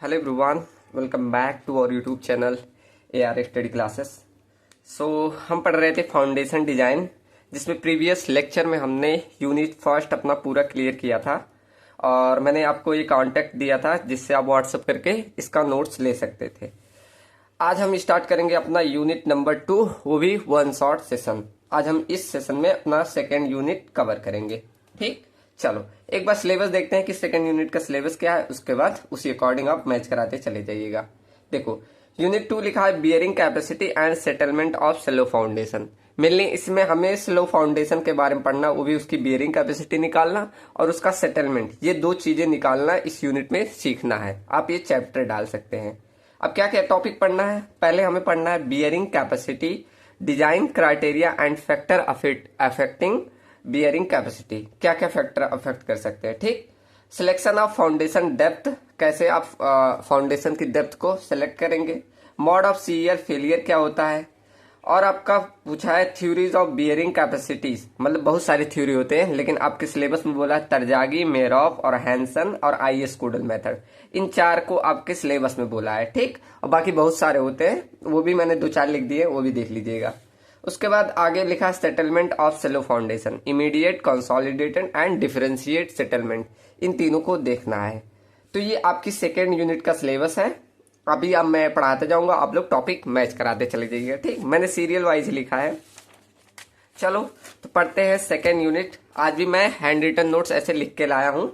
Hello everyone, welcome back to our YouTube channel AR study classes. So हम पढ़ रहे थे फाउंडेशन डिजाइन, जिसमें प्रीवियस लेक्चर में हमने यूनिट फर्स्ट अपना पूरा क्लियर किया था और मैंने आपको ये कांटेक्ट दिया था जिससे आप व्हाट्सएप करके इसका नोट्स ले सकते थे। आज हम स्टार्ट करेंगे अपना यूनिट नंबर 2, वो भी वन शॉट सेशन। आज हम इस सेशन में अपना सेकेंड यूनिट कवर करेंगे। ठीक, चलो एक बार सिलेबस देखते हैं कि सेकंड यूनिट का सिलेबस क्या है, उसके बाद उसी अकॉर्डिंग आप मैच कराते चले जाइएगा। देखो, यूनिट 2 लिखा है bearing capacity and settlement of slow foundation. Mainly इसमें हमें स्लो फाउंडेशन के बारे में पढ़ना, वो भी उसकी बियरिंग कैपेसिटी निकालना और उसका सेटलमेंट, ये दो चीजें निकालना इस यूनिट में सीखना है। आप ये चैप्टर डाल सकते हैं। अब क्या क्या टॉपिक पढ़ना है, पहले हमें पढ़ना है bearing capacity, design criteria and factor affecting bearing capacity. क्या क्या फैक्टर अफेक्ट कर सकते हैं। ठीक, सिलेक्शन ऑफ फाउंडेशन डेप्थ, कैसे आप फाउंडेशन की डेप्थ को सिलेक्ट करेंगे। मोड ऑफ सीरियल फेलियर क्या होता है, और आपका पूछा है थ्योरीज ऑफ बियरिंग कैपेसिटीज। मतलब बहुत सारी थ्योरी होते हैं, लेकिन आपके सिलेबस में बोला है तरजागी, मेरॉफ और हैंसन और IS कोडल मेथड। इन चार को आपके सिलेबस में बोला है। ठीक, और बाकी बहुत सारे होते हैं, वो भी मैंने 2-4 लिख दिए, वो भी देख लीजिएगा। उसके बाद आगे लिखा settlement of shallow foundation, immediate, consolidated and differential settlement. इन तीनों को देखना है। तो ये आपकी सेकेंड यूनिट का सिलेबस है। अभी अब मैं पढ़ाते जाऊंगा, आप लोग टॉपिक मैच कराते चले जाइएगा। ठीक, मैंने सीरियल वाइज लिखा है। चलो तो पढ़ते हैं सेकेंड यूनिट। आज भी मैं हैंड रिटन नोट्स ऐसे लिख के लाया हूं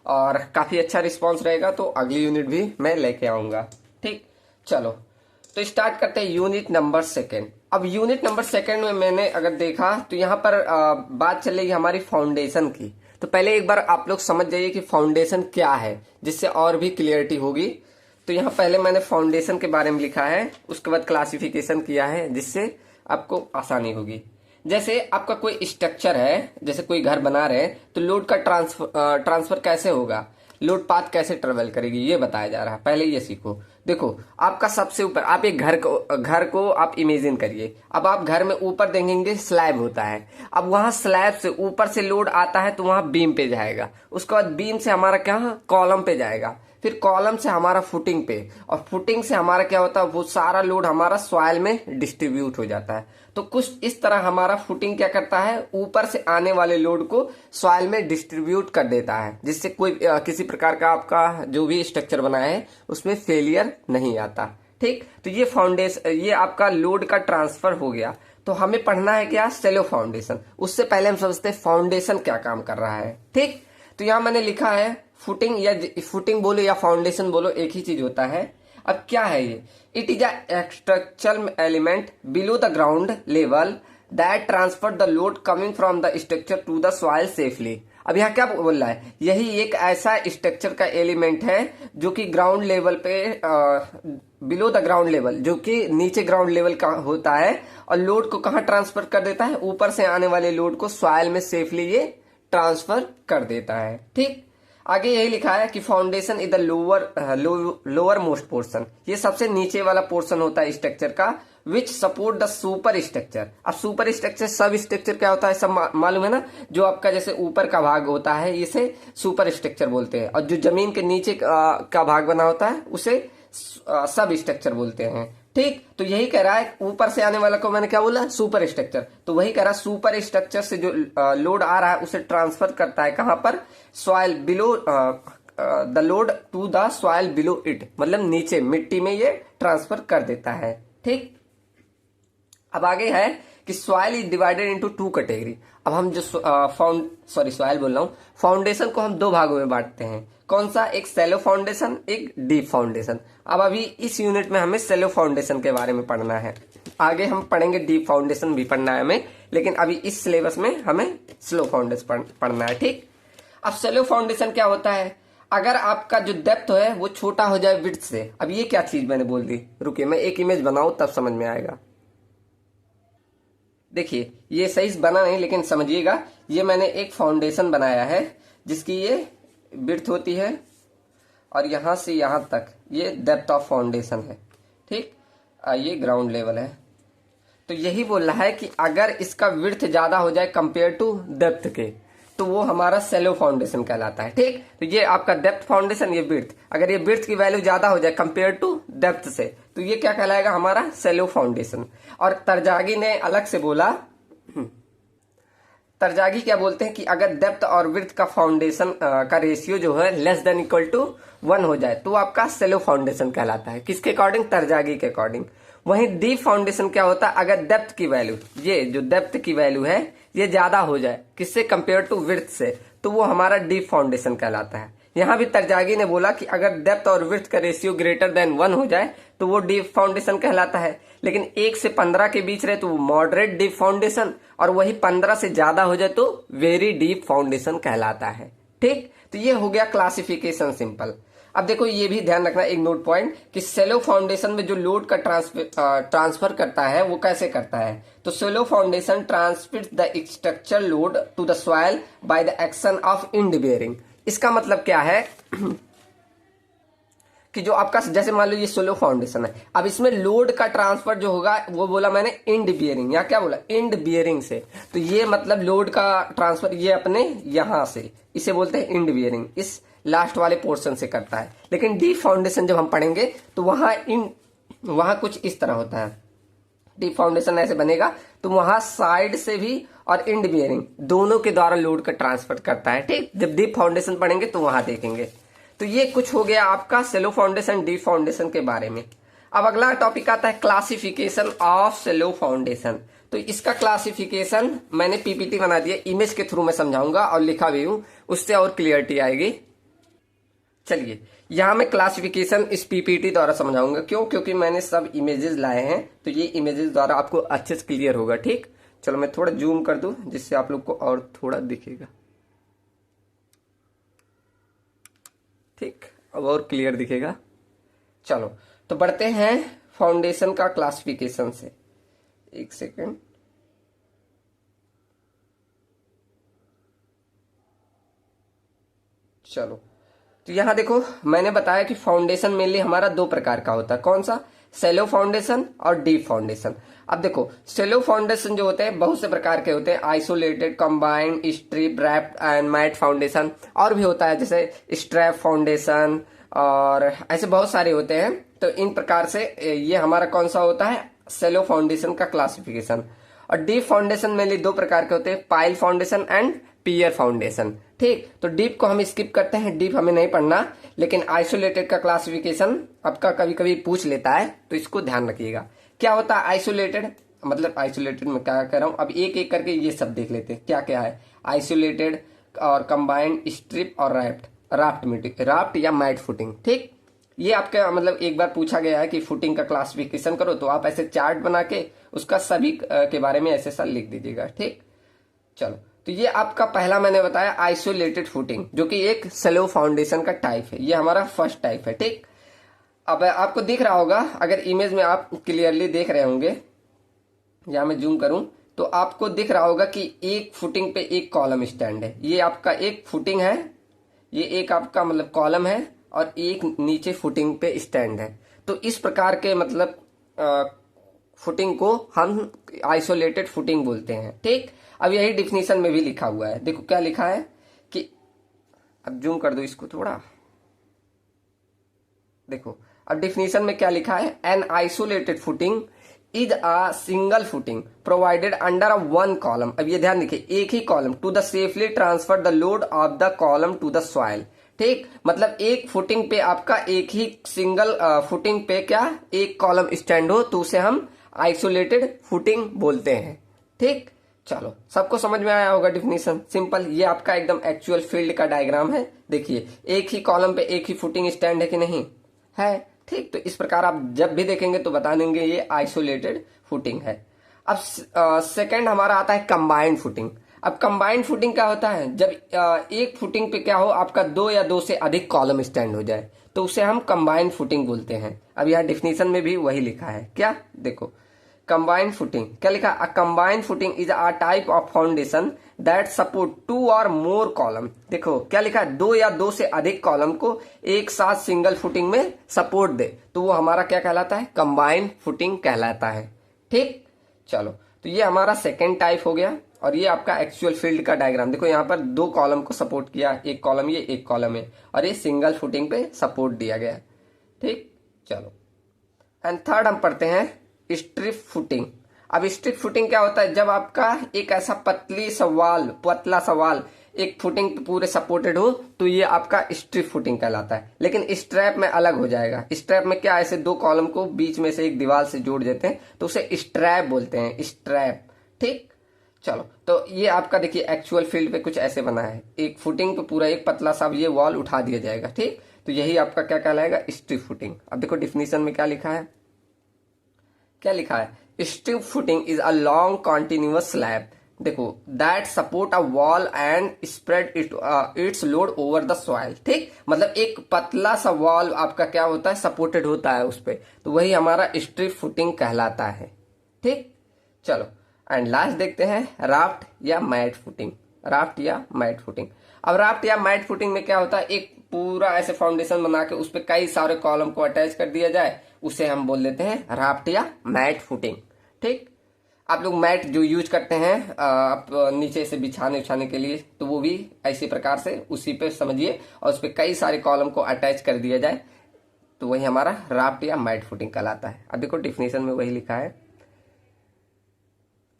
और काफी अच्छा रिस्पॉन्स रहेगा, तो अगली यूनिट भी मैं लेके आऊंगा। ठीक, चलो तो स्टार्ट करते हैं यूनिट नंबर सेकेंड। अब यूनिट नंबर सेकेंड में मैंने अगर देखा तो यहाँ पर बात चल रही है हमारी फाउंडेशन की। तो पहले एक बार आप लोग समझ जाइए कि फाउंडेशन क्या है, जिससे और भी क्लियरिटी होगी। तो यहाँ पहले मैंने फाउंडेशन के बारे में लिखा है, उसके बाद क्लासिफिकेशन किया है, जिससे आपको आसानी होगी। जैसे आपका कोई स्ट्रक्चर है, जैसे कोई घर बना रहे हैं, तो लोड का ट्रांसफर कैसे होगा, लोड पाथ कैसे ट्रेवल करेगी, ये बताया जा रहा है। पहले ये सीखो। देखो, आपका सबसे ऊपर, आप एक घर को आप इमेजिन करिए। अब आप घर में ऊपर देखेंगे स्लैब होता है। अब वहां स्लैब से ऊपर से लोड आता है तो वहां बीम पे जाएगा, उसके बाद बीम से हमारा क्या, कॉलम पे जाएगा, फिर कॉलम से हमारा फुटिंग पे, और फुटिंग से हमारा क्या होता है, वो सारा लोड हमारा सॉइल में डिस्ट्रीब्यूट हो जाता है। तो कुछ इस तरह हमारा फुटिंग क्या करता है, ऊपर से आने वाले लोड को सॉइल में डिस्ट्रीब्यूट कर देता है, जिससे कोई किसी प्रकार का आपका जो भी स्ट्रक्चर बना है उसमें फेलियर नहीं आता। ठीक, तो ये फाउंडेशन, ये आपका लोड का ट्रांसफर हो गया। तो हमें पढ़ना है क्या, सेलो फाउंडेशन। उससे पहले हम समझते हैं फाउंडेशन क्या काम कर रहा है। ठीक, तो यहां मैंने लिखा है फुटिंग, या फुटिंग बोलो या फाउंडेशन बोलो, एक ही चीज होता है। अब क्या है ये, it is a structural element below the ground level that transfer the load coming from the structure to the soil safely. अब यहाँ क्या बोल रहा है, यही एक ऐसा स्ट्रक्चर का एलिमेंट है जो कि ग्राउंड लेवल पे, बिलो द ग्राउंड लेवल, जो कि नीचे ग्राउंड लेवल का होता है, और लोड को कहाँ ट्रांसफर कर देता है, ऊपर से आने वाले लोड को सॉइल में सेफली ये ट्रांसफर कर देता है। ठीक, आगे यही लिखा है कि foundation is the lower most portion, ये सबसे नीचे वाला पोर्शन होता है स्ट्रक्चर का, विच सपोर्ट द सुपर स्ट्रक्चर। अब सुपर स्ट्रक्चर, सब स्ट्रक्चर क्या होता है सब मालूम है ना, जो आपका जैसे ऊपर का भाग होता है इसे सुपर स्ट्रक्चर बोलते हैं, और जो जमीन के नीचे का भाग बना होता है उसे सब स्ट्रक्चर बोलते हैं। ठीक, तो यही कह रहा है, ऊपर से आने वाला को मैंने क्या बोला, सुपर स्ट्रक्चर। तो वही कह रहा है सुपर स्ट्रक्चर से जो लोड आ रहा है उसे ट्रांसफर करता है कहां पर, soil below, the load to the soil below it, मतलब नीचे मिट्टी में ये ट्रांसफर कर देता है। ठीक, अब आगे है कि soil is divided into 2 category. अब हम जो सॉइल बोल रहा हूं, फाउंडेशन को हम 2 भागों में बांटते हैं। कौन सा, एक सेलो फाउंडेशन, एक डीप फाउंडेशन। अब अभी इस यूनिट में हमें सेलो फाउंडेशन के बारे में पढ़ना है, आगे हम पढ़ेंगे डीप फाउंडेशन भी पढ़ना है हमें, लेकिन अभी इस सिलेबस में हमें स्लो फाउंडेशन पढ़ना है। ठीक, अब सेलो फाउंडेशन क्या होता है, अगर आपका जो डेप्थ है वो छोटा हो जाए विड्थ से। अब ये क्या चीज मैंने बोल दी, रुकिए मैं एक इमेज बनाऊं तब समझ में आएगा। देखिए, ये सही बना नहीं, लेकिन समझिएगा, ये मैंने एक फाउंडेशन बनाया है जिसकी ये विड्थ होती है और यहां से यहां तक ये डेप्थ ऑफ फाउंडेशन है। ठीक, ये ग्राउंड लेवल है। तो यही बोल रहा है कि अगर इसका विड्थ ज्यादा हो जाए कंपेयर टू डेप्थ के, तो वो हमारा सेलो फाउंडेशन कहलाता है। ठीक, तो ये आपका डेप्थ फाउंडेशन, ये विड्थ, अगर ये विड्थ की वैल्यू ज्यादा हो जाए कंपेयर टू डेप्थ से, तो ये क्या कहलाएगा, हमारा सेलो फाउंडेशन। और तरजागी ने अलग से बोला, तरजागी क्या बोलते हैं कि अगर डेप्थ और विड्थ का फाउंडेशन का रेशियो जो है लेस देन इक्वल टू 1 हो जाए तो आपका सेलो फाउंडेशन कहलाता है। किसके अकॉर्डिंग, तरजागी के अकॉर्डिंग। वहीं डीप फाउंडेशन क्या होता है, अगर डेप्थ की वैल्यू, ये जो डेप्थ की वैल्यू है ये ज्यादा हो जाए किससे, कंपेयर टू विड्थ से, तो वो हमारा डीप फाउंडेशन कहलाता है। यहां भी तरजागी ने बोला कि अगर डेप्थ और विड्थ का रेशियो ग्रेटर देन 1 हो जाए तो वो डीप फाउंडेशन कहलाता है। लेकिन 1 से 15 के बीच रहे तो वो मॉडरेट डीप फाउंडेशन, और वही 15 से ज्यादा हो जाए तो वेरी डीप फाउंडेशन कहलाता है। ठीक, तो ये हो गया क्लासिफिकेशन सिंपल। अब देखो ये भी ध्यान रखना एक नोट पॉइंट कि सेलो फाउंडेशन में जो लोड का ट्रांसफर करता है वो कैसे करता है, तो shallow foundation transfer the structure load to the soil by the action of end bearing. इसका मतलब क्या है कि जो आपका, जैसे मान लो ये सोलो फाउंडेशन है, अब इसमें लोड का ट्रांसफर जो होगा वो बोला मैंने इंड बियरिंग, या क्या बोला, इंड बियरिंग से। तो ये मतलब लोड का ट्रांसफर ये अपने यहां से, इसे बोलते हैं इंड बियरिंग, इस लास्ट वाले पोर्शन से करता है। लेकिन डीप फाउंडेशन जब हम पढ़ेंगे तो वहां कुछ इस तरह होता है, डीप फाउंडेशन ऐसे बनेगा तो वहां साइड से भी और इंड बियरिंग दोनों के द्वारा लोड का ट्रांसफर करता है। ठीक, जब डीप फाउंडेशन पढ़ेंगे तो वहां देखेंगे। तो ये कुछ हो गया आपका सेलो फाउंडेशन, डीप फाउंडेशन के बारे में। अब अगला टॉपिक आता है क्लासिफिकेशन ऑफ सेलो फाउंडेशन। तो इसका क्लासिफिकेशन मैंने पीपीटी बना दिया, इमेज के थ्रू मैं समझाऊंगा और लिखा भी हूं, उससे और क्लियरिटी आएगी। चलिए यहां मैं क्लासिफिकेशन इस पीपीटी द्वारा समझाऊंगा, क्यों, क्योंकि मैंने सब इमेजेस लाए हैं, तो ये इमेजेस द्वारा आपको अच्छे से क्लियर होगा। ठीक, चलो मैं थोड़ा जूम कर दूं जिससे आप लोग को और थोड़ा दिखेगा। ठीक, अब और क्लियर दिखेगा। चलो तो बढ़ते हैं फाउंडेशन का क्लासिफिकेशन से। एक सेकेंड, चलो तो यहां देखो मैंने बताया कि फाउंडेशन मेनली हमारा 2 प्रकार का होता है। कौन सा, सेलो फाउंडेशन और डीप फाउंडेशन। अब देखो सेलो फाउंडेशन जो होते हैं बहुत से प्रकार के होते हैं, isolated, combined, strip, wrapped and matte foundation, और भी होता है जैसे स्ट्रैप फाउंडेशन, और ऐसे बहुत सारे होते हैं। तो इन प्रकार से ये हमारा कौन सा होता है, सेलो फाउंडेशन का क्लासिफिकेशन। और डीप फाउंडेशन मेनली 2 प्रकार के होते हैं, pile foundation and pier foundation. ठीक, तो डीप को हम स्किप करते हैं, डीप हमें नहीं पढ़ना, लेकिन आइसोलेटेड का क्लासिफिकेशन आपका कभी कभी पूछ लेता है, तो इसको ध्यान रखिएगा। क्या होता है आइसोलेटेड, मतलब आइसोलेटेड में क्या कह रहा हूं, अब एक एक करके ये सब देख लेते हैं क्या क्या है। आइसोलेटेड और कंबाइंड, स्ट्रिप और राफ्ट या मैट फुटिंग। ठीक, ये आपका मतलब एक बार पूछा गया है कि फुटिंग का क्लासिफिकेशन करो, तो आप ऐसे चार्ट बना के उसका सभी के बारे में ऐसे सा लिख दीजिएगा। ठीक, चलो तो ये आपका पहला मैंने बताया आइसोलेटेड फुटिंग, जो कि एक सेलो फाउंडेशन का टाइप है, ये हमारा फर्स्ट टाइप है। ठीक, अब आपको दिख रहा होगा, अगर इमेज में आप क्लियरली देख रहे होंगे, यहां मैं जूम करूं तो आपको दिख रहा होगा कि एक फुटिंग पे एक कॉलम स्टैंड है। ये आपका एक फुटिंग है, ये एक आपका मतलब कॉलम है, और एक नीचे फुटिंग पे स्टैंड है। तो इस प्रकार के मतलब फुटिंग को हम आइसोलेटेड फुटिंग बोलते हैं। ठीक, अब यही डिफिनीशन में भी लिखा हुआ है, देखो क्या लिखा है कि, अब जूम कर दो इसको थोड़ा, देखो अब डिफिनीशन में क्या लिखा है, an isolated footing is a single footing provided under a one column. अब ये ध्यान रखिए, एक ही column to the safely transfer the load of the column to the soil. ठीक, मतलब एक फुटिंग पे आपका एक ही सिंगल फुटिंग पे क्या एक कॉलम स्टैंड हो, तो उसे हम आइसोलेटेड फुटिंग बोलते हैं। ठीक, चलो सबको समझ में आया होगा डिफिनीशन, सिंपल। ये आपका एकदम एक्चुअल फील्ड का डायग्राम है, देखिए एक ही कॉलम पे एक ही फुटिंग स्टैंड है कि नहीं है। ठीक, तो इस प्रकार आप जब भी देखेंगे तो बता देंगे ये आइसोलेटेड फुटिंग है। अब सेकंड हमारा आता है कंबाइंड फुटिंग। अब कंबाइंड फुटिंग क्या होता है, जब एक फुटिंग पे क्या हो आपका 2 या 2 से अधिक कॉलम स्टैंड हो जाए, तो उसे हम कंबाइंड फुटिंग बोलते हैं। अब यहाँ डिफिनीशन में भी वही लिखा है, क्या, देखो कंबाइंड फुटिंग क्या लिखा, a combined footing is a type of foundation that support 2 और मोर कॉलम। देखो क्या लिखा है, 2 या 2 से अधिक कॉलम को एक साथ सिंगल फुटिंग में सपोर्ट दे, तो वो हमारा क्या कहलाता है, कंबाइंड फुटिंग कहलाता है। ठीक, चलो तो ये हमारा सेकेंड टाइप हो गया। और ये आपका एक्चुअल फील्ड का डायग्राम। देखो यहाँ पर 2 कॉलम को सपोर्ट किया, एक कॉलम ये, एक कॉलम है, और ये सिंगल फुटिंग पे सपोर्ट दिया गया। ठीक, चलो। एंड थर्ड हम पढ़ते हैं स्ट्रिप फुटिंग। अब स्ट्रिप फुटिंग क्या होता है? जब आपका एक ऐसा पतला सवाल एक फुटिंग पे पूरे सपोर्टेड हो तो ये आपका स्ट्रिप फुटिंग कहलाता है। लेकिन स्ट्रैप में अलग हो जाएगा। स्ट्रैप में क्या, ऐसे 2 कॉलम को बीच में से एक दीवार से जोड़ देते हैं तो उसे स्ट्रैप बोलते हैं, स्ट्रैप। ठीक, चलो। तो ये आपका देखिए एक्चुअल फील्ड पे कुछ ऐसे बना है, एक फुटिंग पे पूरा एक पतला सा ये वॉल उठा दिया जाएगा। ठीक, तो यही आपका क्या कहलाएगा? Strip footing. अब देखो डिफिनीशन में क्या लिखा है, क्या लिखा है? Strip footing is a long continuous slab, देखो, that support a wall and spread its load over the soil. ठीक, मतलब एक पतला सा वॉल आपका क्या होता है? सपोर्टेड होता है उस पे, तो वही हमारा स्ट्रिप फुटिंग कहलाता है। ठीक, चलो। एंड लास्ट देखते हैं राफ्ट या मैट फुटिंग। राफ्ट या मैट फुटिंग। अब राफ्ट या मैट फुटिंग में क्या होता है? एक पूरा ऐसे फाउंडेशन बना के उस पर कई सारे कॉलम को अटैच कर दिया जाए, उसे हम बोल देते हैं राफ्ट या मैट फुटिंग। ठीक, आप लोग मैट जो यूज करते हैं आप नीचे से बिछाने के लिए, तो वो भी ऐसे प्रकार से उसी पे समझिए, और उस पर कई सारे कॉलम को अटैच कर दिया जाए तो वही हमारा राफ्ट या मैट फुटिंग कहलाता है। अब देखो डिफिनेशन में वही लिखा है,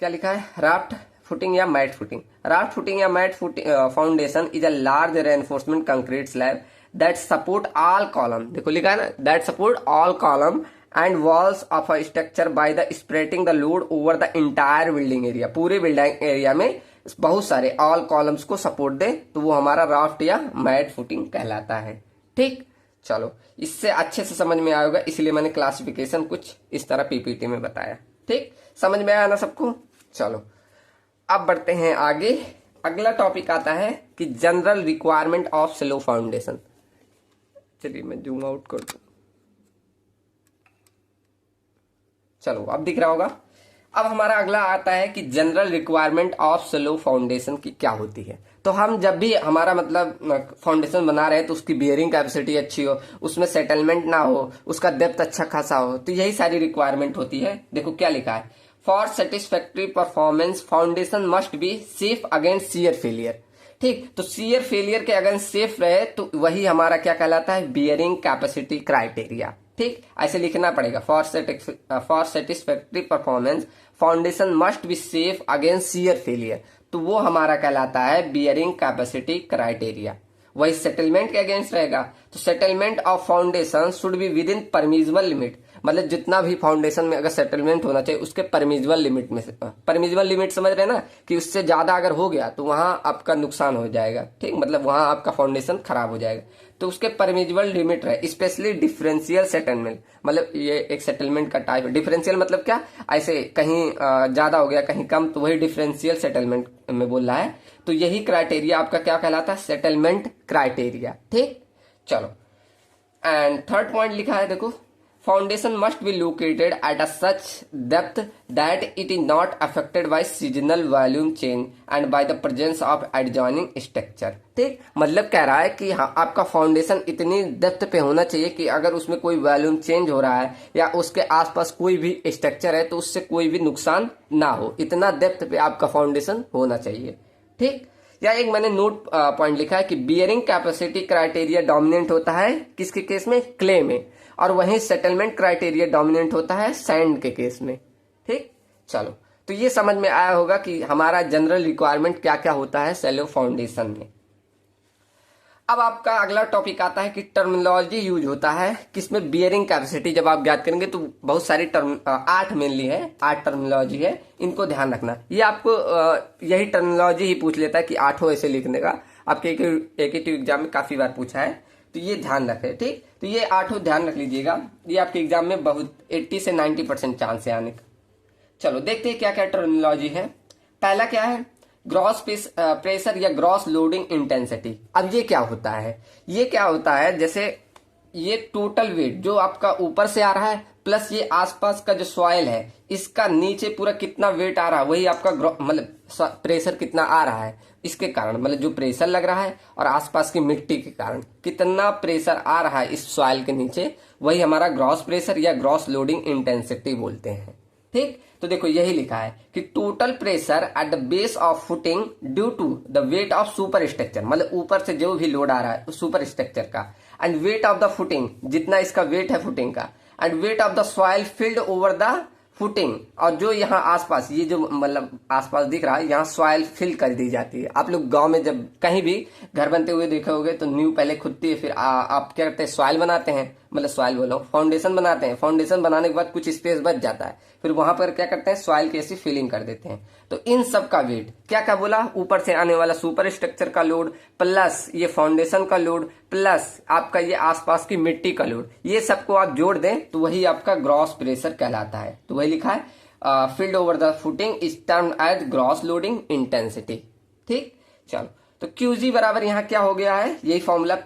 क्या लिखा है? राफ्ट फुटिंग या मैट फुटिंग। राफ्ट फुटिंग या matte foundation is a large reinforcement concrete slab that support all column, देखो लिखा है ना, that support all column and walls of a structure by the spreading the load over the entire building area. पूरे building area में बहुत सारे all columns को support दे तो वो हमारा राफ्ट या मैट फुटिंग कहलाता है। ठीक, चलो, इससे अच्छे से समझ में आएगा, इसलिए मैंने क्लासिफिकेशन कुछ इस तरह पीपीटी में बताया। ठीक, समझ में आया ना सबको? चलो, अब बढ़ते हैं आगे। अगला टॉपिक आता है कि general requirement of slow foundation. चलिए मैं जूम आउट कर दूं, चलो अब दिख रहा होगा। अब हमारा अगला आता है कि general requirement of slow foundation की क्या होती है। तो हम जब भी हमारा मतलब फाउंडेशन बना रहे हैं तो उसकी बियरिंग कैपेसिटी अच्छी हो, उसमें सेटलमेंट ना हो, उसका डेप्थ अच्छा खासा हो, तो यही सारी रिक्वायरमेंट होती है। देखो क्या लिखा है, for satisfactory performance foundation must be safe against shear failure. ठीक, तो शियर फेलियर के अगेंस्ट सेफ रहे तो वही हमारा क्या कहलाता है? Bearing capacity criteria. ठीक, ऐसे लिखना पड़ेगा, for satisfactory performance foundation must be safe against shear failure, तो वो हमारा कहलाता है बियरिंग कैपेसिटी क्राइटेरिया। वही सेटलमेंट के अगेंस्ट रहेगा तो settlement of foundation should be with in permissible limit, मतलब जितना भी फाउंडेशन में अगर सेटलमेंट होना चाहिए उसके परमिजिबल लिमिट में से, परमिजिबल लिमिट समझ रहे हैं ना, कि उससे ज्यादा अगर हो गया तो वहां आपका नुकसान हो जाएगा। ठीक, मतलब वहां आपका फाउंडेशन खराब हो जाएगा, तो उसके परमिजिबल लिमिट रहे। स्पेशली डिफरेंशियल सेटलमेंट, मतलब ये एक सेटलमेंट का टाइप है। डिफरेंशियल मतलब क्या, ऐसे कहीं ज्यादा हो गया कहीं कम, तो वही डिफरेंशियल सेटलमेंट में बोल रहा है। तो यही क्राइटेरिया आपका क्या कहलाता है? Settlement criteria. ठीक, चलो। एंड थर्ड पॉइंट लिखा है, देखो, foundation must be located at a such depth that it is not affected by seasonal volume change and by the presence of adjoining structure. ठीक, मतलब कह रहा है कि हाँ, आपका फाउंडेशन इतनी डेप्थ पे होना चाहिए कि अगर उसमें कोई वॉल्यूम चेंज हो रहा है या उसके आसपास कोई भी स्ट्रक्चर है तो उससे कोई भी नुकसान ना हो, इतना डेप्थ पे आपका फाउंडेशन होना चाहिए। ठीक, या एक मैंने नोट पॉइंट लिखा है कि बियरिंग कैपेसिटी क्राइटेरिया डोमिनेंट होता है किसके केस में? क्ले में, और वहीं सेटलमेंट क्राइटेरिया डोमिनेंट होता है सैंड के केस में। ठीक, चलो, तो ये समझ में आया होगा कि हमारा जनरल रिक्वायरमेंट क्या क्या होता है शैलो फाउंडेशन में। अब आपका अगला टॉपिक आता है कि टर्मिनोलॉजी यूज होता है किसमें? Bearing capacity. जब आप याद करेंगे तो बहुत सारी टर्म 8 मेनली है, 8 टर्मिनोलॉजी है, इनको ध्यान रखना। ये आपको यही टर्मिनोलॉजी ही पूछ लेता है कि 8 ऐसे लिखने का, आपके एक एग्जाम में काफी बार पूछा है, तो ये ध्यान रखें। ठीक, तो ये 8 ध्यान रख लीजिएगा, ये आपके एग्जाम में बहुत 80 से 90% चांस है आने का। चलो देखते हैं क्या क्या टर्मिनोलॉजी है। पहला क्या है? ग्रॉस प्रेशर या ग्रॉस लोडिंग इंटेंसिटी। अब ये क्या होता है? ये क्या होता है, जैसे ये टोटल वेट जो आपका ऊपर से आ रहा है प्लस ये आसपास का जो सॉइल है इसका नीचे पूरा कितना वेट आ रहा है, वही आपका मतलब प्रेशर कितना आ रहा है, इसके कारण मतलब जो प्रेशर लग रहा है और आसपास की मिट्टी के कारण कितना प्रेशर आ रहा है इस सॉइल के नीचे, वही हमारा ग्रॉस प्रेशर या ग्रॉस लोडिंग इंटेंसिटी बोलते हैं। ठीक, तो देखो यही लिखा है कि total pressure at the base of footing due to the weight of super structure, मतलब ऊपर से जो भी लोड आ रहा है सुपर स्ट्रक्चर का, and weight of the footing, जितना इसका वेट है फुटिंग का, and weight of the soil filled over the footing, और जो यहाँ आसपास ये जो मतलब आसपास दिख रहा है यहाँ सॉइल फिल कर दी जाती है। आप लोग गांव में जब कहीं भी घर बनते हुए देखे होगे तो नींव पहले खुदती है, फिर आप क्या करते हैं सॉइल बनाते हैं, मतलब सॉइल बोलो फाउंडेशन बनाते हैं, फाउंडेशन बनाने के बाद कुछ स्पेस बच जाता है, फिर वहां पर क्या करते हैं सॉइल की ऐसी फिलिंग कर देते हैं। तो इन सब का वेट क्या क्या बोला, ऊपर से आने वाला सुपर स्ट्रक्चर का लोड प्लस ये फाउंडेशन का लोड प्लस आपका ये आसपास की मिट्टी का लोड, ये सबको आप जोड़ दें तो वही आपका ग्रॉस प्रेशर कहलाता है। तो वही लिखा है filled over the footing is termed as gross loading intensity. ठीक, चलो तो QG बराबर यहाँ क्या हो गया है, यही formula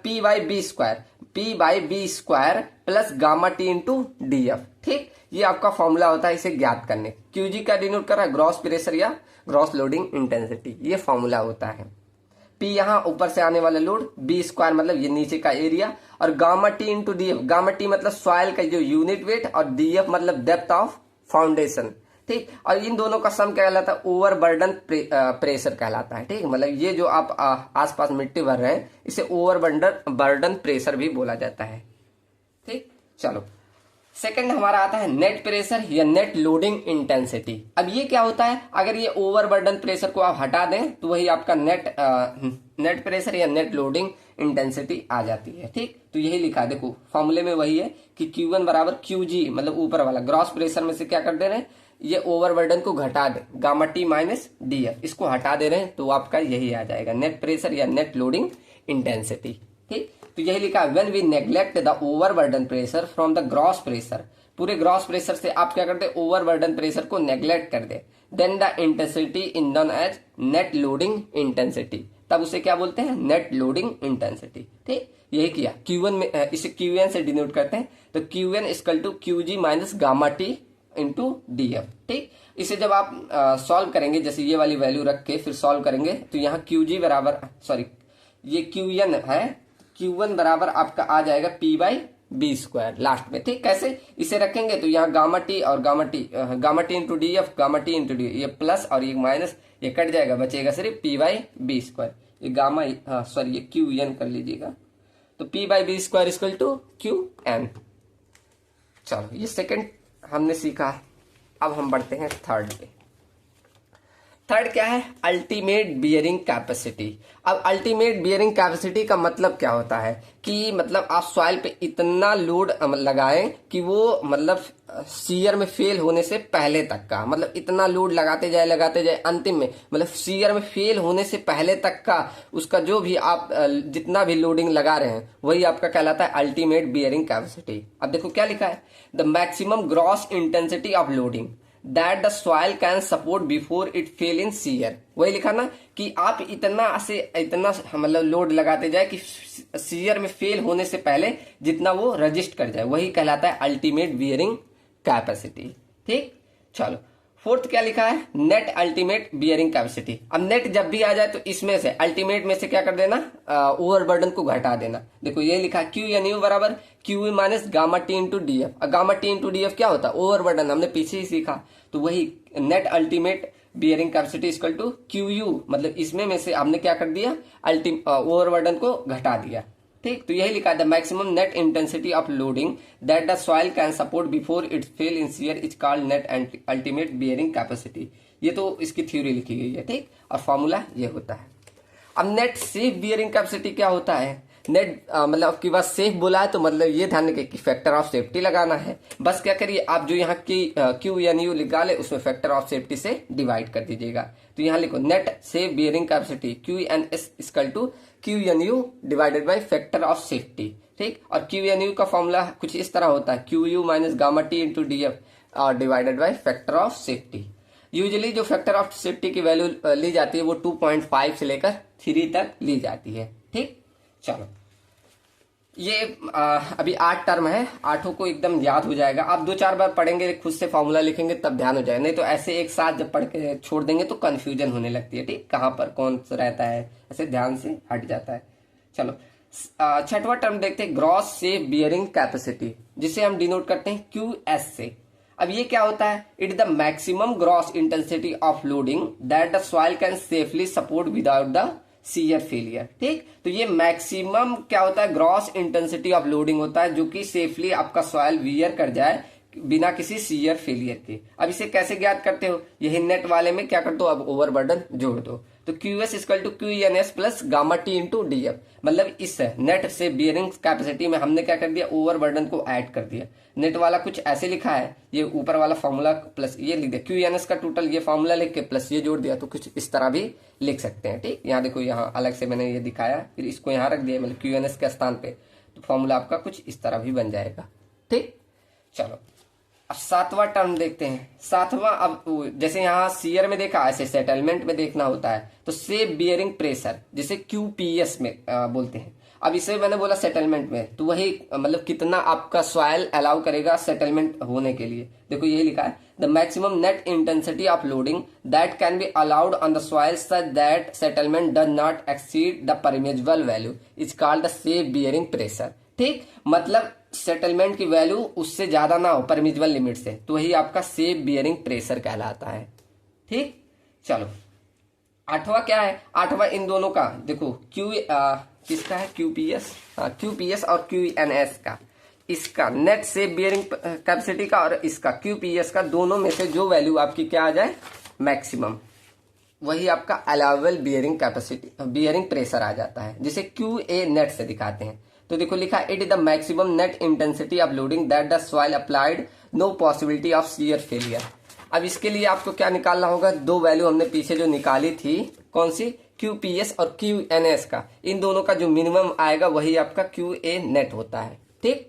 P/B² plus gamma T into DF। ठीक, ये आपका फॉर्मूला होता है इसे ज्ञात करने। QG का डिनोट कर रहा है ग्रॉस प्रेशर या ग्रॉस लोडिंग इंटेंसिटी, ये फॉर्मूला होता है। P यहाँ ऊपर से आने वाला लोड, B² मतलब ये नीचे का एरिया, और gamma T into DF, gamma T मतलब सॉइल का जो यूनिट वेट, और DF मतलब डेप्थ ऑफ फाउंडेशन। ठीक, और इन दोनों का सम क्या कहलाता है, ओवर बर्डन प्रेशर कहलाता है। ठीक, मतलब ये जो आप आसपास मिट्टी भर रहे हैं इसे ओवर बर्डन प्रेशर भी बोला जाता है। ठीक, चलो सेकंड हमारा आता है नेट प्रेशर या नेट लोडिंग इंटेंसिटी। अब ये क्या होता है, अगर ये ओवर बर्डन प्रेशर को आप हटा दें तो वही आपका नेट प्रेशर या नेट लोडिंग इंटेंसिटी आ जाती है। ठीक, तो यही लिखा है, देखो फॉर्मूले में वही है कि Q1 बराबर QG, मतलब ऊपर वाला ग्रॉस प्रेशर में से क्या कर दे रहे हैं, ये ओवर बर्डन को घटा दे, गामा T माइनस DF इसको हटा दे रहे हैं तो आपका यही आ जाएगा नेट प्रेशर या नेट लोडिंग इंटेंसिटी। ठीक, तो यही लिखा है when we neglect the overburden pressure from the gross pressure, पूरे ग्रॉस प्रेशर से आप क्या करते हैं ओवर बर्डन प्रेशर को नेग्लेक्ट कर दे, then the intensity in known as net loading intensity, तब उसे क्या बोलते हैं नेट लोडिंग इंटेंसिटी। ठीक, यही किया Q1 में, इसे QN से डिनोट करते हैं, तो QN equal to QG minus gamma T into DF। ठीक, इसे जब आप सॉल्व करेंगे, जैसे ये वाली वैल्यू रख के फिर सॉल्व करेंगे तो यहाँ QG बराबर ये QN है, Q1 बराबर आपका आ जाएगा P/B² लास्ट में। ठीक, कैसे इसे रखेंगे तो यहाँ गामा T और gamma T into DF, gamma T into DF, ये प्लस और ये माइनस, ये कट जाएगा, बचेगा सिर्फ P/B²। ये गामा ये QN कर लीजिएगा, तो P/B² इक्वल टू QN। चलो ये सेकंड हमने सीखा, अब हम बढ़ते हैं थर्ड पे। थर्ड क्या है, अल्टीमेट बियरिंग कैपेसिटी। अब अल्टीमेट बियरिंग कैपेसिटी का मतलब क्या होता है कि मतलब आप सॉइल पे इतना लोड लगाएं कि वो मतलब शीयर में फेल होने से पहले तक का, मतलब इतना लोड लगाते जाए अंतिम में मतलब शीयर में फेल होने से पहले तक का उसका जो भी आप जितना भी लोडिंग लगा रहे हैं वही आपका कहलाता है अल्टीमेट बियरिंग कैपेसिटी। अब देखो क्या लिखा है, the maximum gross intensity of loading that the soil can support before it fail in shear. वही लिखा ना कि आप इतना मतलब लोड लगाते जाए कि शीयर में फेल होने से पहले जितना वो रजिस्ट कर जाए, वही कहलाता है अल्टीमेट बियरिंग कैपेसिटी। ठीक, चलो फोर्थ क्या लिखा है, नेट अल्टीमेट बियरिंग कैपेसिटी। अब नेट जब भी आ जाए तो इसमें से अल्टीमेट में से क्या कर देना, ओवर बर्डन को घटा देना। देखो ये लिखा है QNU बराबर QE minus gamma T into DF। Gamma T into DF क्या होता है, ओवर बर्डन, हमने पीछे ही सीखा। तो वही net ultimate bearing capacity equal to QU, मतलब इसमें में से हमने क्या कर दिया, ओवर बर्डन को घटा दिया। ठीक, तो यही लिखा है the maximum net intensity of loading that the soil can support before it fail in shear is called net ultimate bearing capacity. ये तो इसकी थ्योरी लिखी गई है। ठीक, और फॉर्मूला ये होता है। अब नेट सेफ बियरिंग कैपेसिटी क्या होता है, नेट मतलब आपके पास सेफ बोला है तो मतलब ये ध्यान रखिए कि फैक्टर ऑफ सेफ्टी लगाना है। बस क्या करिए आप जो यहाँ की QNU लिखा ले उसमें फैक्टर ऑफ सेफ्टी से डिवाइड कर दीजिएगा। तो यहाँ लिखो net safe bearing capacity QNS equal to QNU divided by factor of safety. ठीक, और QNU का फॉर्मूला कुछ इस तरह होता है QU minus gamma T into DF divided by factor of safety. Usually जो फैक्टर ऑफ सेफ्टी की वैल्यू ली जाती है वो 2.5 से लेकर 3 तक ली जाती है। ठीक, चलो ये अभी 8 टर्म है, 8 को एकदम याद हो जाएगा। आप 2-4 बार पढ़ेंगे, खुद से फॉर्मूला लिखेंगे तब ध्यान हो जाएगा, नहीं तो ऐसे एक साथ जब पढ़ के छोड़ देंगे तो कंफ्यूजन होने लगती है। ठीक, कहाँ पर कौन सा रहता है, ऐसे ध्यान से हट जाता है। चलो छठवां टर्म देखते हैं, ग्रॉस सेफ बियरिंग कैपेसिटी, जिसे हम डिनोट करते हैं QS से। अब ये क्या होता है, it the maximum gross intensity of loading that the soil can safely support without the shear failure. ठीक, तो ये मैक्सिमम क्या होता है, ग्रॉस इंटेंसिटी ऑफ लोडिंग होता है जो कि सेफली आपका सॉइल वियर कर जाए बिना किसी सीयर फेलियर के। अब इसे कैसे ज्ञात करते हो, यही नेट वाले में क्या कर दो, अब ओवरबर्डन जोड़ दो, तो QS equal to QNS plus gamma T into DF। मतलब इस नेट से बियरिंग कैपेसिटी में हमने क्या कर दिया, ओवरबर्डन को ऐड कर दिया। नेट वाला कुछ ऐसे लिखा है, ये ऊपर वाला फॉर्मूला प्लस ये लिख दिया, QNS का टोटल ये फॉर्मूला लिख के प्लस ये जोड़ दिया, तो कुछ इस तरह भी लिख सकते हैं। ठीक, यहाँ देखो, यहाँ अलग से मैंने ये दिखाया, फिर इसको यहाँ रख दिया, मतलब QNS के स्थान पे, तो फॉर्मूला आपका कुछ इस तरह भी बन जाएगा। ठीक, चलो अब सातवां टर्म देखते हैं। सातवां, अब जैसे यहाँ सीयर में देखा, ऐसे सेटलमेंट में देखना होता है, तो सेफ बियरिंग प्रेशर जिसे QPS में बोलते हैं। अब इसे मैंने बोला सेटलमेंट में, तो वही मतलब कितना आपका सॉइल अलाउ करेगा सेटलमेंट होने के लिए। देखो ये लिखा है, the maximum net intensity of loading that can be allowed on the soil such that settlement does not exceed the permissible value is called the safe bearing pressure. ठीक, मतलब सेटलमेंट की वैल्यू उससे ज्यादा ना हो परमिजिबल लिमिट से, तो वही आपका सेफ बियरिंग प्रेशर कहलाता है। ठीक, चलो आठवां क्या है, आठवां इन दोनों का देखो, किसका है, QPS और QNS का, इसका नेट सेफ बियरिंग कैपेसिटी का और इसका QPS का, दोनों में से जो वैल्यू आपकी क्या आ जाए, मैक्सिमम, वही आपका allowable bearing capacity bearing pressure आ जाता है, जिसे QA नेट से दिखाते हैं। तो देखो लिखा, it is the maximum net intensity of loading that the soil applied, no possibility of shear failure. अब इसके लिए आपको क्या निकालना होगा, दो वैल्यू हमने पीछे जो निकाली थी, कौन सी, QPS और QNS का, इन दोनों का जो मिनिमम आएगा वही आपका QA नेट होता है। ठीक,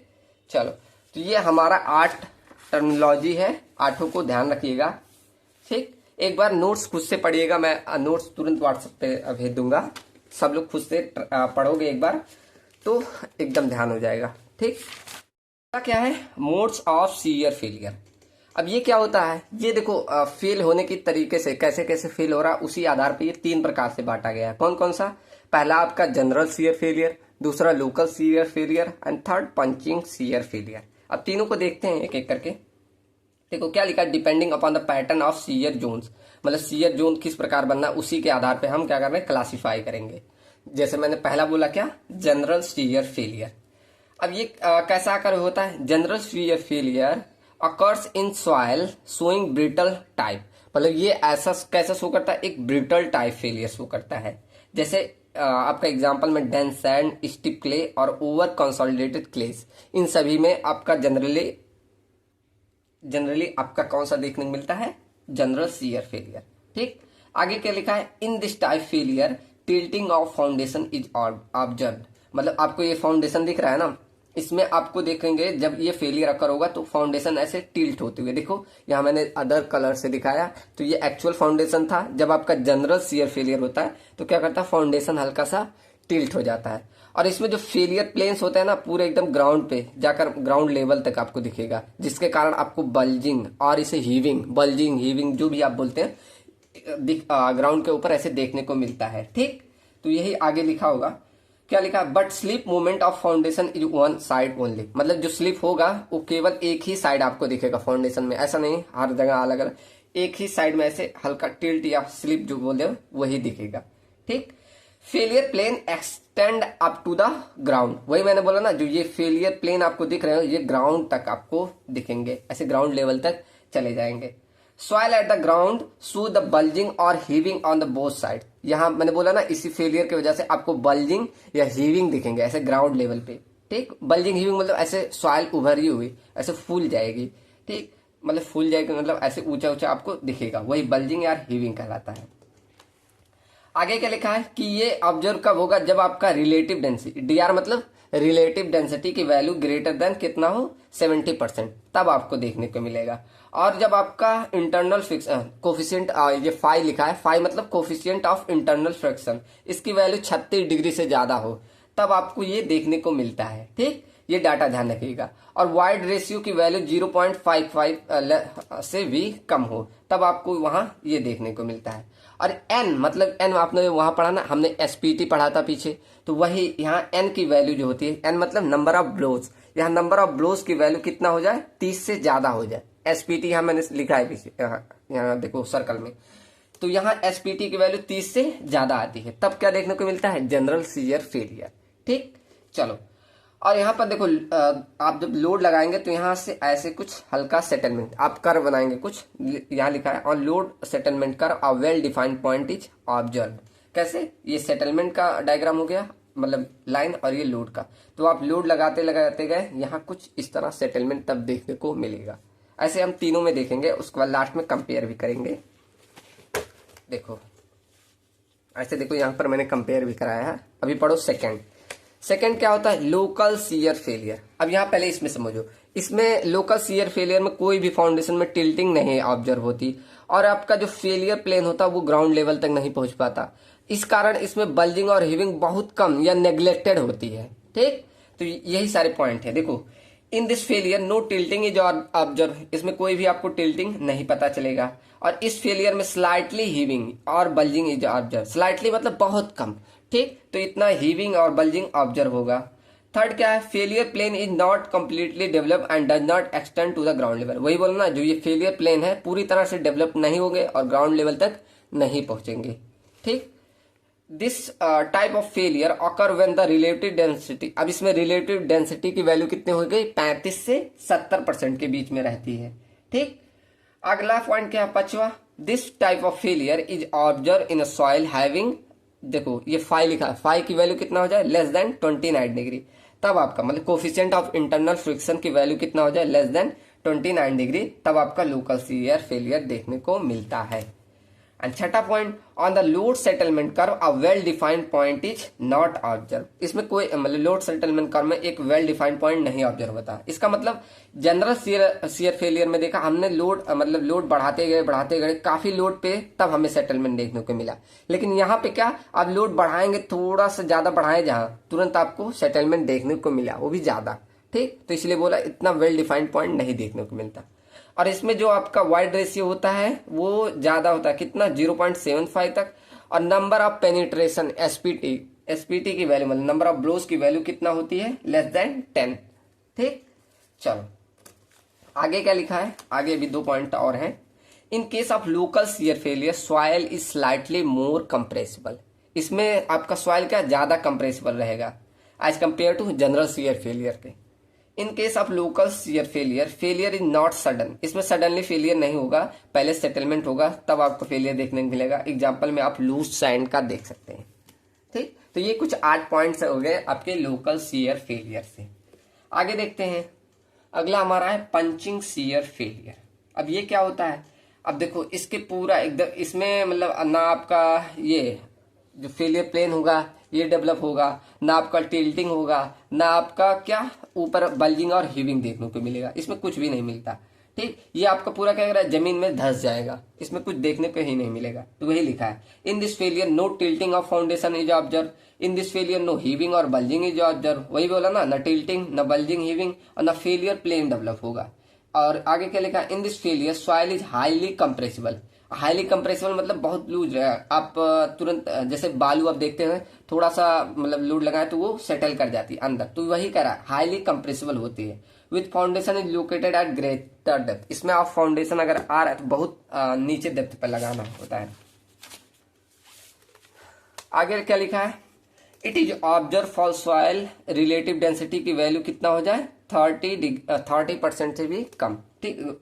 चलो तो ये हमारा 8 टर्मिनोलॉजी है, आठों को ध्यान रखिएगा। ठीक, एक बार नोट्स खुद से पढ़िएगा, मैं नोट्स तुरंत व्हाट्सएप पे भेज दूंगा, सब लोग खुद से पढ़ोगे एक बार तो एकदम ध्यान हो जाएगा। ठीक, क्या है, मोड्स ऑफ सीयर फेलियर। अब ये क्या होता है, ये देखो फेल होने की तरीके से कैसे कैसे फेल हो रहा, उसी आधार पे ये 3 प्रकार से बांटा गया है। कौन कौन सा, पहला आपका जनरल सीयर फेलियर, दूसरा local shear failure and third punching shear failure. अब तीनों को देखते हैं एक एक करके। देखो क्या लिखा, depending upon the pattern of shear zones, मतलब सीयर जोन किस प्रकार बनना है उसी के आधार पे हम क्या कर रहे हैं, क्लासिफाई करेंगे। जैसे मैंने पहला बोला क्या, जनरल सीयर फेलियर। अब ये कैसा आकर होता है, general shear failure occurs in soil showing brittle type, मतलब ये ऐसा कैसा शो करता है, एक ब्रिटल टाइप फेलियर शो करता है। जैसे आपका एग्जांपल में डेंस सैंड, स्टिप क्ले और ओवर कंसोलिडेटेड क्लेस, इन सभी में आपका जनरली आपका कौन सा देखने को मिलता है, जनरल सीयर फेलियर। ठीक, आगे क्या लिखा है, in this type failure tilting of foundation is observed, मतलब आपको ये फाउंडेशन दिख रहा है ना, इसमें आपको देखेंगे जब ये फेलियर अकर होगा तो फाउंडेशन ऐसे टिल्ट होते हुए, देखो यहाँ मैंने अदर कलर से दिखाया, तो ये एक्चुअल फाउंडेशन था। जब आपका जनरल सीयर फेलियर होता है तो क्या करता है, फाउंडेशन हल्का सा टिल्ट हो जाता है, और इसमें जो फेलियर प्लेन्स होते हैं ना, पूरे एकदम ग्राउंड पे जाकर ग्राउंड लेवल तक आपको दिखेगा, जिसके कारण आपको बल्जिंग और इसे हीविंग, बल्जिंग हीविंग जो भी आप बोलते हैं, ग्राउंड के ऊपर ऐसे देखने को मिलता है। ठीक, तो यही आगे लिखा होगा, क्या लिखा, but slip movement of foundation is one side only, मतलब जो स्लिप होगा वो केवल एक ही साइड आपको दिखेगा फाउंडेशन में, ऐसा नहीं हर जगह अलग अलग, एक ही साइड में ऐसे हल्का टिल्ट या स्लिप जो बोलते हैं वही दिखेगा। ठीक, failure plane extend up to the ground, वही मैंने बोला ना, जो ये फेलियर प्लेन आपको दिख रहे हो ये ग्राउंड तक आपको दिखेंगे, ऐसे ग्राउंड लेवल तक चले जाएंगे। Soil at the ground show the bulging और heaving on the both side, यहाँ मैंने बोला ना इसी फेलियर की वजह से आपको बल्जिंग या हीविंग दिखेंगे ऐसे ग्राउंड लेवल पे। ठीक, बल्जिंग हीविंग मतलब ऐसे सॉइल उभरी हुई ऐसे फूल जाएगी। ठीक, मतलब फूल जाएगी मतलब ऐसे ऊंचा ऊंचा आपको दिखेगा, वही बल्जिंग या हीविंग कहलाता है। आगे क्या लिखा है कि ये ऑब्जर्व कब होगा, जब आपका रिलेटिव डेंसिटी, डीआर मतलब रिलेटिव डेंसिटी की वैल्यू ग्रेटर देन कितना हो, 70%, तब आपको देखने को मिलेगा। और जब आपका इंटरनल फ्रिक्शन कोफिशिएंट, ये फाई लिखा है, फाई मतलब कोफिशिएंट ऑफ इंटरनल फ्रिक्शन, इसकी वैल्यू 36 डिग्री से ज्यादा हो तब आपको ये देखने को मिलता है। ठीक, ये डाटा ध्यान रखिएगा। और वाइड रेशियो की वैल्यू 0.55 से भी कम हो तब आपको वहां ये देखने को मिलता है। और एन मतलब एन आपने वहां पढ़ा ना, हमने एसपीटी पढ़ा था पीछे, तो वही यहाँ एन की वैल्यू जो होती है, एन मतलब नंबर ऑफ ब्लोज, यहाँ नंबर ऑफ ब्लोज की वैल्यू कितना हो जाए, 30 से ज्यादा हो जाए एसपीटी यहाँ मैंने लिखा है पीछे, यहाँ देखो सर्कल में, तो यहाँ एसपीटी की वैल्यू 30 से ज्यादा आती है, तब क्या देखने को मिलता है, जनरल शियर फेलियर। ठीक, चलो, और यहाँ पर देखो आप जब लोड लगाएंगे तो यहाँ से ऐसे कुछ हल्का सेटलमेंट आप कर बनाएंगे, कुछ यहाँ लिखा है ऑन लोड सेटलमेंट कर a well defined point is observe. कैसे, ये सेटलमेंट का डायग्राम हो गया, मतलब लाइन, और ये लोड का, तो आप लोड लगाते लगाते गए, यहाँ कुछ इस तरह सेटलमेंट तब देखने को मिलेगा। ऐसे हम तीनों में देखेंगे, उसके बाद लास्ट में कंपेयर भी करेंगे। देखो ऐसे, देखो यहाँ पर मैंने कंपेयर भी कराया है। अभी पढ़ो सेकंड क्या होता है, लोकल शियर फेलियर। अब यहाँ पहले इसमें समझो, इसमें लोकल शियर फेलियर में कोई भी फाउंडेशन में टिल्टिंग नहीं ऑब्जर्व होती, और आपका जो फेलियर प्लेन होता है वो ग्राउंड लेवल तक नहीं पहुंच पाता। इस कारण इसमें बल्जिंग और हिविंग बहुत कम या नेग्लेक्टेड होती है। ठीक, तो यही सारे पॉइंट है। देखो, in this failure no tilting is observe, इसमें कोई भी आपको टिल्टिंग नहीं पता चलेगा। और इस फेलियर में स्लाइटली हीविंग और बल्जिंग इज ऑब्जर्व, स्लाइटली मतलब बहुत कम। ठीक, तो इतना हीविंग और बल्जिंग ऑब्जर्व होगा। थर्ड क्या है, failure plane is not completely develop and does not extend to the ground level. वही बोलना, जो ये फेलियर प्लेन है पूरी तरह से डेवलप नहीं होंगे और ग्राउंड लेवल तक नहीं पहुंचेंगे। ठीक, this type of failure occur when the relative density, अब इसमें रिलेटिव डेंसिटी की वैल्यू कितनी हो गई, 35 से 70% के बीच में रहती है। ठीक, अगला पॉइंट क्या है, पांचवा, this type of failure is observe in a soil having, देखो ये फाई लिखा है, फाई की वैल्यू कितना हो जाए, लेस देन 29 डिग्री, तब आपका मतलब कोफिशिएंट ऑफ इंटरनल फ्रिक्शन की वैल्यू कितना हो जाए, लेस देन 29 डिग्री, तब आपका लोकल शियर फेलियर देखने को मिलता है। एंड छठा point, on the load settlement curve a well defined point is not observe, इसमें कोई मतलब लोड सेटलमेंट कर्व में एक वेल डिफाइंड पॉइंट नहीं ऑब्जर्व होता। इसका मतलब जनरल शियर फेलियर में देखा हमने, लोड मतलब लोड बढ़ाते गए काफी लोड पे, तब हमें सेटलमेंट देखने को मिला। लेकिन यहाँ पे क्या, आप लोड बढ़ाएंगे, थोड़ा सा ज्यादा बढ़ाए जहां, तुरंत आपको सेटलमेंट देखने को मिला, वो भी ज्यादा। ठीक, तो इसलिए बोला इतना वेल डिफाइंड पॉइंट नहीं देखने को मिलता। और इसमें जो आपका वाइड रेशियो होता है वो ज्यादा होता है, कितना, 0.75 तक। और नंबर ऑफ पेनिट्रेशन एसपीटी की वैल्यू मतलब नंबर ऑफ ब्लोज की वैल्यू कितना होती है, लेस देन 10। ठीक, चलो आगे क्या लिखा है, आगे भी 2 पॉइंट और हैं। In case of local shear failure soil is slightly more compressible, इसमें आपका सॉइल क्या ज्यादा कंप्रेसिबल रहेगा as compared to general shear failure के। In case of local shear failure is not sudden, इसमें सडनली फेलियर नहीं होगा, पहले सेटलमेंट होगा तब आपको फेलियर देखने को मिलेगा। एग्जांपल में आप लूज सैंड का देख सकते हैं। ठीक, तो ये कुछ 8 पॉइंट्स हो गए आपके लोकल शियर फेलियर से। आगे देखते हैं, अगला हमारा है पंचिंग शियर फेलियर। अब ये क्या होता है, अब देखो इसके पूरा एकदम इसमें मतलब ना आपका ये जो फेलियर प्लेन होगा ये डेवलप होगा, ना आपका टिल्टिंग होगा, ना आपका क्या ऊपर बल्जिंग और हीविंग देखने को मिलेगा, इसमें कुछ भी नहीं मिलता। ठीक, ये आपका पूरा क्या कर रहा है, जमीन में धंस जाएगा, इसमें कुछ देखने को ही नहीं मिलेगा। तो वही लिखा है, in this failure no tilting of foundation is observe, in this failure no heaving और बल्जिंग इज ऑब्जर्व। वही बोला ना, न टिल्टिंग, न बल्जिंग, हीविंग और न फेलियर प्लेन डेवलप होगा। और आगे क्या लिखा, इन this failure soil is highly compressible, highly compressible मतलब बहुत लूज है, आप तुरंत जैसे बालू आप देखते हैं थोड़ा सा मतलब लोड लगाए तो वो सेटल कर जाती है अंदर, तो वही कह रहा है हाईली कंप्रेसिबल होती है। With foundation is located at greater depth, इसमें आप फाउंडेशन अगर आ रहा है तो बहुत नीचे डेप्थ पर लगाना होता है। आगे क्या लिखा है, it is observe for soil relative density की वैल्यू कितना हो जाए, 30% से भी कम। ठीक,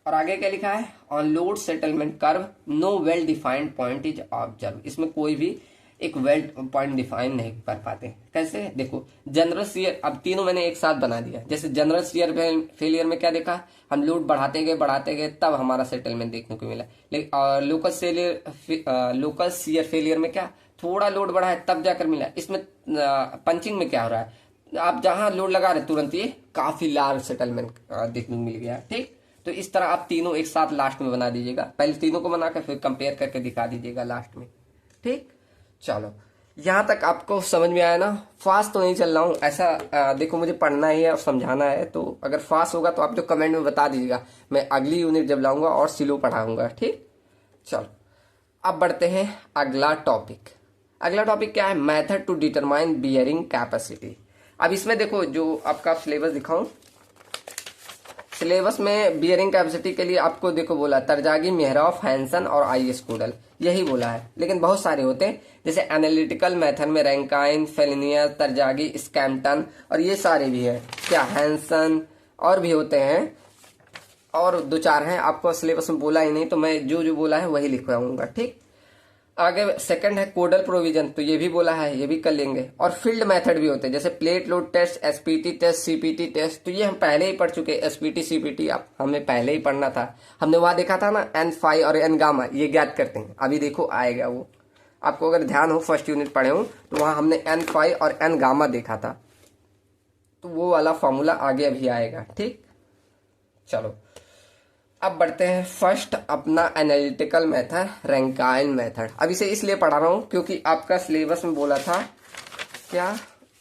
और आगे क्या लिखा है, on load settlement curve no well defined point is observe, इसमें कोई भी एक वेल पॉइंट डिफाइन नहीं कर पाते। कैसे, देखो जनरल शियर, अब तीनों मैंने एक साथ बना दिया। जैसे जनरल शियर फेलियर में क्या देखा, हम लोड बढ़ाते गए तब हमारा सेटलमेंट देखने को मिला। लेकिन लोकल शियर फेलियर में क्या, थोड़ा लोड बढ़ा है तब जाकर मिला। इसमें पंचिंग में क्या हो रहा है, आप जहां लोड लगा रहे तुरंत ये काफी लार्ज सेटलमेंट देखने को मिल गया। ठीक, तो इस तरह आप तीनों एक साथ लास्ट में बना दीजिएगा, पहले तीनों को बनाकर फिर कंपेयर करके दिखा दीजिएगा लास्ट में। ठीक, चलो यहां तक आपको समझ में आया ना, फास्ट तो नहीं चल रहा हूं ऐसा, देखो मुझे पढ़ना ही है और समझाना है, तो अगर फास्ट होगा तो आप जो कमेंट में बता दीजिएगा, मैं अगली यूनिट जब लाऊंगा और स्लो पढ़ाऊंगा। ठीक, चलो अब बढ़ते हैं अगला टॉपिक। अगला टॉपिक क्या है, method to determine bearing capacity. अब इसमें देखो जो आपका सिलेबस दिखाऊं, सिलेबस में बियरिंग कैपेसिटी के लिए आपको देखो बोला तरजागी, मेहरॉफ, हैंसन और आई.एस. कूडल, यही बोला है। लेकिन बहुत सारे होते हैं, जैसे एनालिटिकल मेथड में रैंकाइन, फेलिनियर, तरजागी, स्कैम्पटन और ये सारे भी है क्या, हैंसन और भी होते हैं, और दो चार हैं, आपको सिलेबस में बोला ही नहीं तो मैं जो जो बोला है वही लिखवाऊंगा। ठीक, आगे सेकंड है कोडल प्रोविजन, तो ये भी बोला है, ये भी कर लेंगे। और फील्ड मेथड भी होते हैं, जैसे plate load test, SPT test, CPT test, तो ये हम पहले ही पढ़ चुके हैं। एसपीटी सीपीटी आप हमें पहले ही पढ़ना था, हमने वहां देखा था ना, एन फाई और एन गामा, ये ज्ञात करते हैं। अभी देखो आएगा वो, आपको अगर ध्यान हो फर्स्ट यूनिट पढ़े हो तो वहां हमने एन फाई और एन गामा देखा था, तो वो वाला फॉर्मूला आगे अभी आएगा। ठीक, चलो अब बढ़ते हैं फर्स्ट अपना एनालिटिकल मेथड, रैंकाइन मेथड। अब इसे इसलिए पढ़ा रहा हूं क्योंकि आपका सिलेबस में बोला था क्या,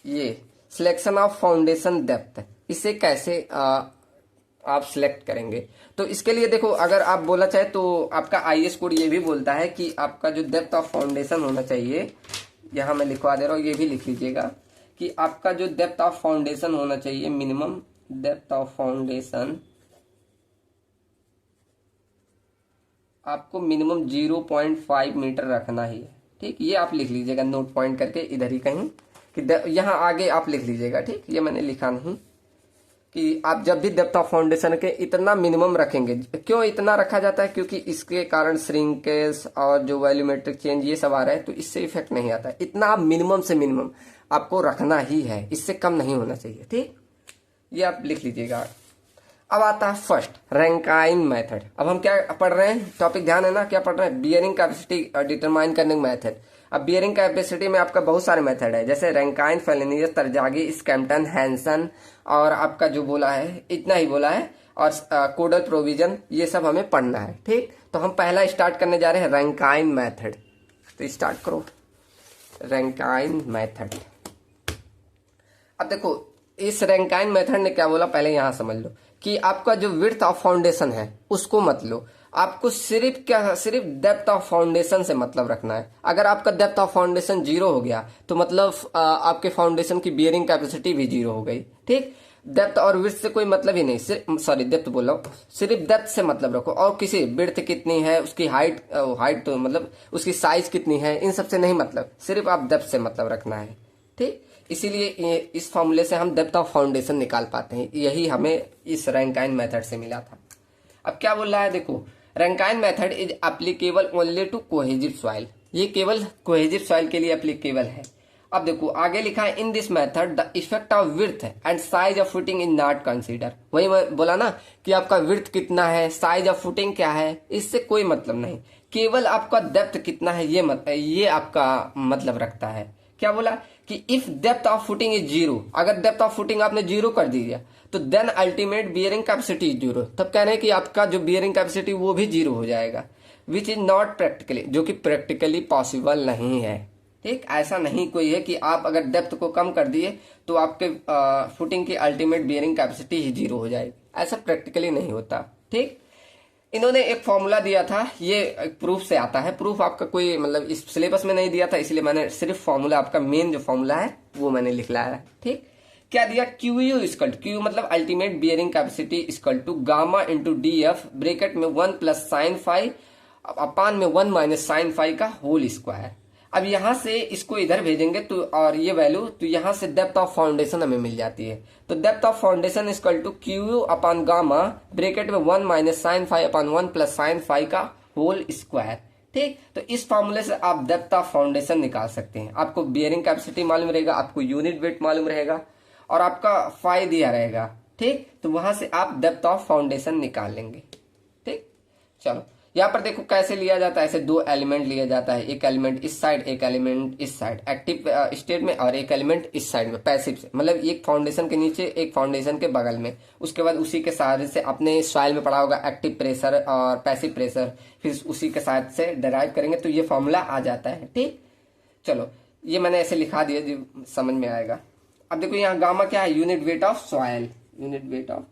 ये सिलेक्शन ऑफ फाउंडेशन डेप्थ, इसे कैसे आप सिलेक्ट करेंगे। तो इसके लिए देखो, अगर आप बोला चाहे तो आपका आई.एस. कोड ये भी बोलता है कि आपका जो डेप्थ ऑफ फाउंडेशन होना चाहिए, यहां मैं लिखवा दे रहा हूं, ये भी लिख लीजिएगा कि आपका जो डेप्थ ऑफ फाउंडेशन होना चाहिए, मिनिमम डेप्थ ऑफ फाउंडेशन आपको मिनिमम 0.5 मीटर रखना ही है। ठीक, ये आप लिख लीजिएगा नोट पॉइंट करके इधर ही कहीं, कि यहाँ आगे आप लिख लीजिएगा। ठीक, ये मैंने लिखा नहीं, कि आप जब भी डेप्थ ऑफ फाउंडेशन के इतना मिनिमम रखेंगे। क्यों इतना रखा जाता है, क्योंकि इसके कारण श्रिंकेज और जो वॉल्यूमेट्रिक चेंज ये सब आ रहा है, तो इससे इफेक्ट नहीं आता है। इतना आप मिनिमम से मिनिमम आपको रखना ही है, इससे कम नहीं होना चाहिए। ठीक, ये आप लिख लीजिएगा। अब आता है फर्स्ट रैंकाइन मेथड। अब हम क्या पढ़ रहे हैं, टॉपिक ध्यान है ना, क्या पढ़ रहे हैं, बियरिंग कैपेसिटी डिटरमाइन करने का मेथड। अब बियरिंग कैपेसिटी में आपका बहुत सारे मेथड है, जैसे रैंकाइन, फेलिनियस, तरजागी, स्कैम्पटन, हैंसन, और आपका जो बोला है इतना ही बोला है, और कोडल प्रोविजन, ये सब हमें पढ़ना है। ठीक, तो हम पहला स्टार्ट करने जा रहे हैं रैंकाइन मेथड। तो स्टार्ट करो रैंकाइन मेथड। अब देखो इस रैंकाइन मेथड ने क्या बोला, पहले यहां समझ लो कि आपका जो विड्थ ऑफ फाउंडेशन है उसको मत लो, आपको सिर्फ डेप्थ ऑफ फाउंडेशन से मतलब रखना है। अगर आपका डेप्थ ऑफ फाउंडेशन 0 हो गया तो मतलब आपके फाउंडेशन की बियरिंग कैपेसिटी भी 0 हो गई। ठीक, डेप्थ और विड्थ से कोई मतलब ही नहीं, डेप्थ बोल रहा हूं, सिर्फ डेप्थ से मतलब रखो, और किसी विड्थ कितनी है, उसकी हाइट तो मतलब उसकी साइज कितनी है, इन सबसे नहीं मतलब, सिर्फ आप डेप्थ से मतलब रखना है। ठीक, इसीलिए इस फॉर्मूले से हम डेप्थ ऑफ फाउंडेशन निकाल पाते हैं, यही हमें इस रैंकाइन मेथड से मिला था। अब क्या बोल रहा है, देखो Rankine method is applicable only to cohesive soil, ये केवल कोहेजिव सॉइल के लिए एप्लीकेबल है। अब देखो आगे लिखा है, in this method the effect of width and size of footing is not consider. वही मैं बोला ना कि आपका विड्थ कितना है, साइज ऑफ फुटिंग क्या है, इससे कोई मतलब नहीं, केवल आपका डेप्थ कितना है ये आपका मतलब रखता है। क्या बोला कि if depth of footing is 0, अगर डेप्थ ऑफ फुटिंग आपने 0 कर दिया तो then ultimate bearing capacity is 0, तब कह रहे हैं कि आपका जो बियरिंग कैपेसिटी वो भी 0 हो जाएगा, विच इज नॉट प्रैक्टिकली, जो कि प्रैक्टिकली पॉसिबल नहीं है। ठीक, ऐसा नहीं कोई है कि आप अगर डेप्थ को कम कर दिए तो आपके फुटिंग की अल्टीमेट बियरिंग कैपेसिटी ही 0 हो जाएगी, ऐसा प्रैक्टिकली नहीं होता। ठीक, इन्होंने एक फॉर्मूला दिया था, ये प्रूफ से आता है, प्रूफ आपका कोई मतलब इस सिलेबस में नहीं दिया था, इसलिए मैंने सिर्फ फॉर्मूला, आपका मेन जो फॉर्मूला है वो मैंने लिख लाया है। ठीक, क्या दिया, क्यू इक्वल क्यू मतलब ultimate bearing capacity equal to gamma into D F bracket में 1 प्लस साइन फाइव अपान में 1 माइनस साइन फाइव का होल स्क्वायर। अब यहां से इसको इधर भेजेंगे तो, और ये वैल्यू, तो यहां से डेप्थ ऑफ फाउंडेशन हमें मिल जाती है। तो depth of foundation equal to Q upon gamma bracket में 1 minus sine five upon 1 plus sine five का होल स्क्वायर। ठीक, तो इस फॉर्मूले से आप डेप्थ ऑफ फाउंडेशन निकाल सकते हैं। आपको बियरिंग कैपेसिटी मालूम रहेगा, आपको यूनिट वेट मालूम रहेगा, और आपका फाई दिया रहेगा। ठीक, तो वहां से आप डेप्थ ऑफ फाउंडेशन निकाल लेंगे। ठीक, चलो यहाँ पर देखो कैसे लिया जाता है, ऐसे 2 एलिमेंट लिया जाता है, एक एलिमेंट इस साइड, एक एलिमेंट इस साइड एक्टिव स्टेट में, और एक एलिमेंट इस साइड में पैसिव से, मतलब एक फाउंडेशन के नीचे एक फाउंडेशन के बगल में। उसके बाद उसी के सहारे से अपने सॉइल में पड़ा होगा एक्टिव प्रेशर और पैसिव प्रेशर, फिर उसी के साथ से डिराइव करेंगे तो ये फॉर्मूला आ जाता है। ठीक, चलो ये मैंने ऐसे लिखा दिया जो समझ में आएगा। अब देखो यहाँ गामा क्या है, unit weight of soil, unit weight of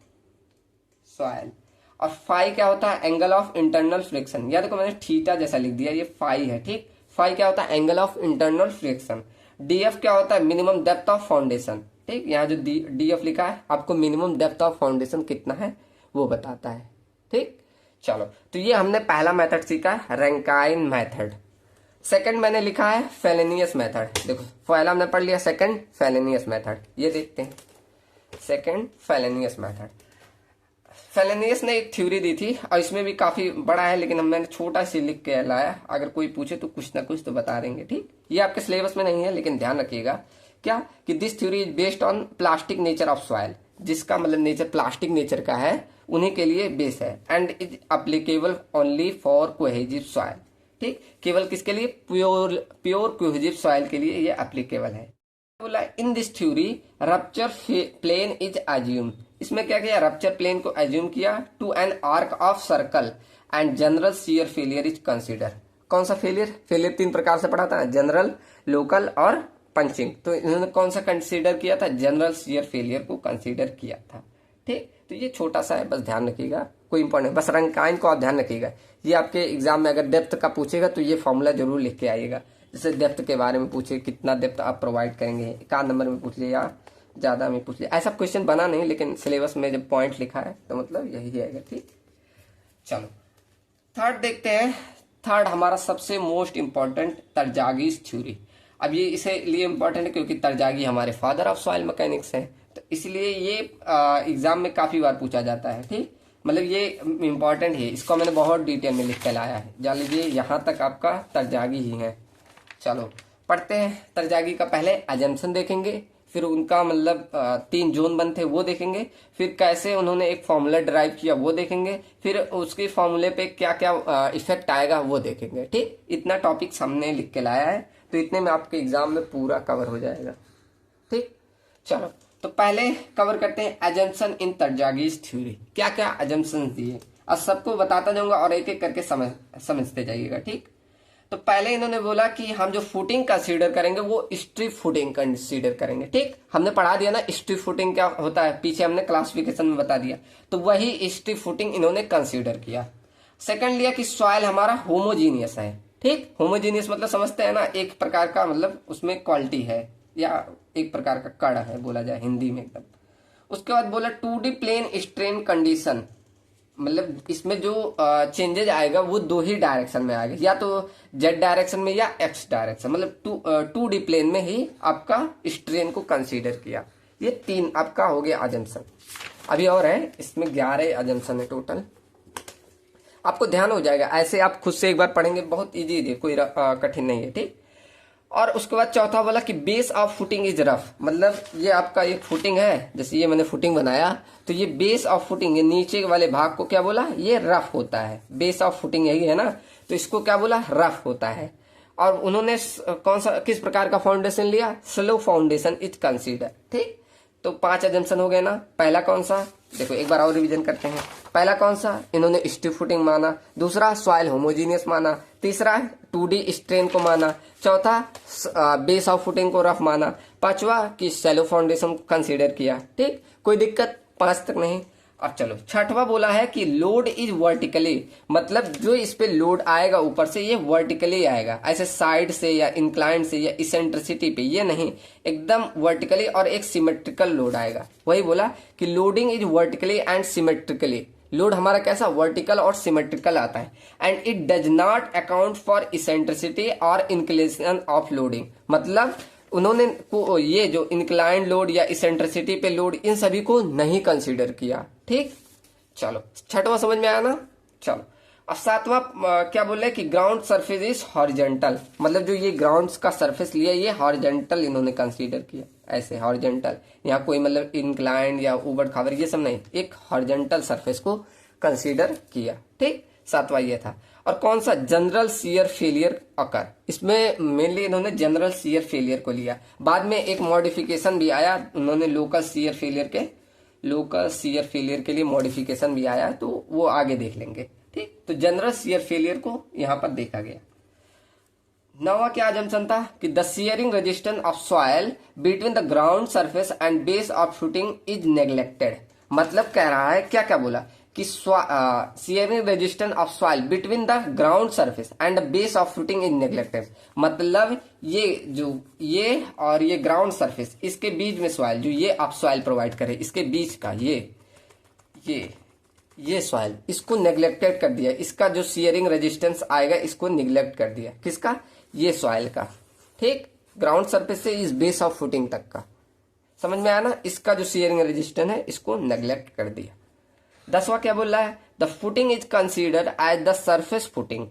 soil, और फाई क्या होता है, एंगल ऑफ इंटरनल फ्रिक्शन। या देखो मैंने थीटा जैसा लिख दिया, ये फाई है। ठीक, फाई क्या होता है, angle of internal friction. DF क्या होता है, मिनिमम डेप्थ ऑफ फाउंडेशन। ठीक, यहाँ जो डी एफ लिखा है आपको मिनिमम डेप्थ ऑफ फाउंडेशन कितना है वो बताता है। ठीक, चलो तो ये हमने पहला मेथड सीखा है, रैंकाइन मेथड। सेकंड मैंने लिखा है फेलेनियस मेथड। देखो पहला हमने पढ़ लिया, सेकंड फेलेनियस मेथड। ये देखते हैं सेकंड फेलेनियस मेथड। फेलेनियस ने एक थ्योरी दी थी और इसमें भी काफी बड़ा है, लेकिन मैंने छोटा सी लिख के लाया। अगर कोई पूछे तो कुछ ना कुछ तो बता देंगे। ठीक, ये आपके सिलेबस में नहीं है, लेकिन ध्यान रखिएगा क्या कि this theory is based on plastic nature of soil. जिसका मतलब नेचर प्लास्टिक नेचर का है उन्हीं के लिए बेस है, and is applicable only for cohesive soil. ठीक, केवल किसके लिए? प्योर कोहेजिव सॉइल के लिए ये एप्लीकेबल है। बोला in this theory rupture plane is assume. इसमें क्या किया? रप्चर प्लेन को एज्यूम किया to an arc of circle and general shear failure is consider. कौन सा फेलियर? फेलियर तीन प्रकार से पढ़ा था, जनरल, लोकल और पंचिंग। तो इन्होंने कौन सा कंसीडर किया था? जनरल शियर फेलियर को कंसीडर किया था। ठीक, तो ये छोटा सा है, बस ध्यान रखिएगा, कोई इंपॉर्टेंट, बस रैंकाइन को आप ध्यान रखिएगा। ये आपके एग्जाम में अगर डेप्थ का पूछेगा तो ये फॉर्मूला जरूर लिख के आइएगा। जैसे डेप्थ के बारे में पूछे, कितना डेप्थ आप प्रोवाइड करेंगे, एक आध नंबर में पूछ लिया या ज्यादा में पूछ लिया, ऐसा क्वेश्चन बना नहीं, लेकिन सिलेबस में जब पॉइंट लिखा है तो मतलब यही आएगा। ठीक, चलो थर्ड देखते हैं। थर्ड हमारा सबसे मोस्ट इंपॉर्टेंट तरजागीज थ्योरी। अब ये इसलिए इंपॉर्टेंट है क्योंकि तरजागी हमारे फादर ऑफ सॉइल मैकेनिक्स है, तो इसलिए ये एग्जाम में काफी बार पूछा जाता है। ठीक, मतलब ये इंपॉर्टेंट है, इसको मैंने बहुत डिटेल में लिख के लाया है। जान लीजिए यहाँ तक आपका तरजागी ही है। चलो पढ़ते हैं। तरजागी का पहले अजम्पशन देखेंगे, फिर उनका मतलब तीन जोन बनते वो देखेंगे, फिर कैसे उन्होंने एक फॉर्मूला ड्राइव किया वो देखेंगे, फिर उसके फॉर्मूले पे क्या क्या इफेक्ट आएगा वो देखेंगे। ठीक, इतना टॉपिक्स हमने लिख के लाया है, तो इतने में आपके एग्जाम में पूरा कवर हो जाएगा। ठीक, चलो तो पहले कवर करते हैं अजम्पशन इन तरजागीज थ्योरी। क्या क्या अजम्पशन दिए, अब सबको बताता जाऊंगा और एक एक करके समझते जाइएगा। ठीक, तो पहले इन्होंने बोला कि हम जो फुटिंग कंसीडर करेंगे वो स्ट्रिप फुटिंग कंसीडर करेंगे। ठीक, हमने पढ़ा दिया ना स्ट्रिप फुटिंग क्या होता है, पीछे हमने क्लासिफिकेशन में बता दिया, तो वही स्ट्रिप फुटिंग इन्होंने कंसीडर किया। सेकंड लिया कि सॉइल हमारा होमोजीनियस है। ठीक, होमोजीनियस मतलब समझते हैं ना, एक प्रकार का मतलब उसमें क्वालिटी है या एक प्रकार का कड़ है बोला जाए हिंदी में एकदम। उसके बाद बोला 2D प्लेन स्ट्रेन कंडीशन, मतलब इसमें जो चेंजेज आएगा वो दो ही डायरेक्शन में आएगा, या तो जेड डायरेक्शन में या एक्स डायरेक्शन, मतलब 2D प्लेन में ही आपका स्ट्रेन को कंसीडर किया। ये तीन आपका हो गया अजम्पशन। अभी और है, इसमें 11 अजम्पशन है टोटल, आपको ध्यान हो जाएगा। ऐसे आप खुद से एक बार पढ़ेंगे, बहुत इजी है, कोई कठिन नहीं है। ठीक, और उसके बाद चौथा बोला कि base of footing is rough, मतलब ये आपका एक फुटिंग है, जैसे ये मैंने फुटिंग बनाया तो ये बेस ऑफ फुटिंग, ये नीचे वाले भाग को क्या बोला? ये रफ होता है। बेस ऑफ फुटिंग यही है ना, तो इसको क्या बोला? रफ होता है। और उन्होंने कौन सा किस प्रकार का फाउंडेशन लिया? Slow foundation is consider. ठीक, तो 5 अजम्पशन हो गए ना। पहला कौन सा? देखो एक बार और रिवीजन करते हैं। पहला कौन सा? इन्होंने स्टिफ फुटिंग माना। दूसरा सॉइल होमोजीनियस माना। तीसरा 2D स्ट्रेन को माना। चौथा बेस ऑफ फुटिंग को रफ माना। पांचवा कि शैलो फाउंडेशन कंसीडर किया। ठीक, कोई दिक्कत? 5 तक नहीं। अब चलो छठवा बोला है कि लोड इज वर्टिकली, मतलब जो इस पे लोड आएगा ऊपर से ये वर्टिकली आएगा, ऐसे साइड से या इंक्लाइन से या इसेंट्रिसिटी पे, ये नहीं, एकदम वर्टिकली और एक सिमेट्रिकल लोड आएगा। वही बोला कि loading is vertically and symmetrically, load हमारा कैसा? वर्टिकल और सिमेट्रिकल आता है। And it does not account for eccentricity और इंक्लिनेशन ऑफ लोडिंग, मतलब उन्होंने ये जो इंक्लाइन लोड या इसेंट्रिसिटी पे लोड, इन सभी को नहीं कंसीडर किया। ठीक, चलो छठवां समझ में आया ना। चलो अब सातवां क्या बोल रहे हैं कि ग्राउंड सरफेस इज हॉरिजेंटल, मतलब जो ये ग्राउंड का सरफेस लिया ये हॉरिजेंटल इन्होंने कंसीडर किया, ऐसे हॉरिजेंटल, यहाँ कोई मतलब इंक्लाइन या ऊबड़ खाबड़ ये सब नहीं, एक हॉरिजेंटल सरफेस को कंसीडर किया। ठीक, सातवां ये था। और कौन सा? जनरल शियर फेलियर अकर, इसमें मेनली इन्होंने जनरल शियर फेलियर को लिया। बाद में एक मॉडिफिकेशन भी आया, उन्होंने लोकल शियर फेलियर के लिए मॉडिफिकेशन भी आया, तो वो आगे देख लेंगे। ठीक, तो जनरल शियर फेलियर को यहाँ पर देखा गया। नौवा क्या अजम्पशन था कि the shearing resistance of soil between the ground surface and base of footing is neglected, मतलब कह रहा है क्या क्या बोला कि shearing resistance of soil between the ground surface and the base of footing is neglected. मतलब ये और ये ग्राउंड सरफेस, इसके बीच में सॉइल, जो ये आप सॉइल प्रोवाइड करे, इसके बीच का ये सॉइल, इसको नेग्लेक्टेड कर दिया। इसका जो शियरिंग रेजिस्टेंस आएगा इसको निग्लेक्ट कर दिया। किसका? ये सॉइल का। ठीक, ग्राउंड सरफेस से इस बेस ऑफ फुटिंग तक का, समझ में आया ना? इसका जो शियरिंग रेजिस्टेंस है इसको नेग्लेक्ट कर दिया। 10वां क्या बोल रहा है? The footing is considered as the surface footing.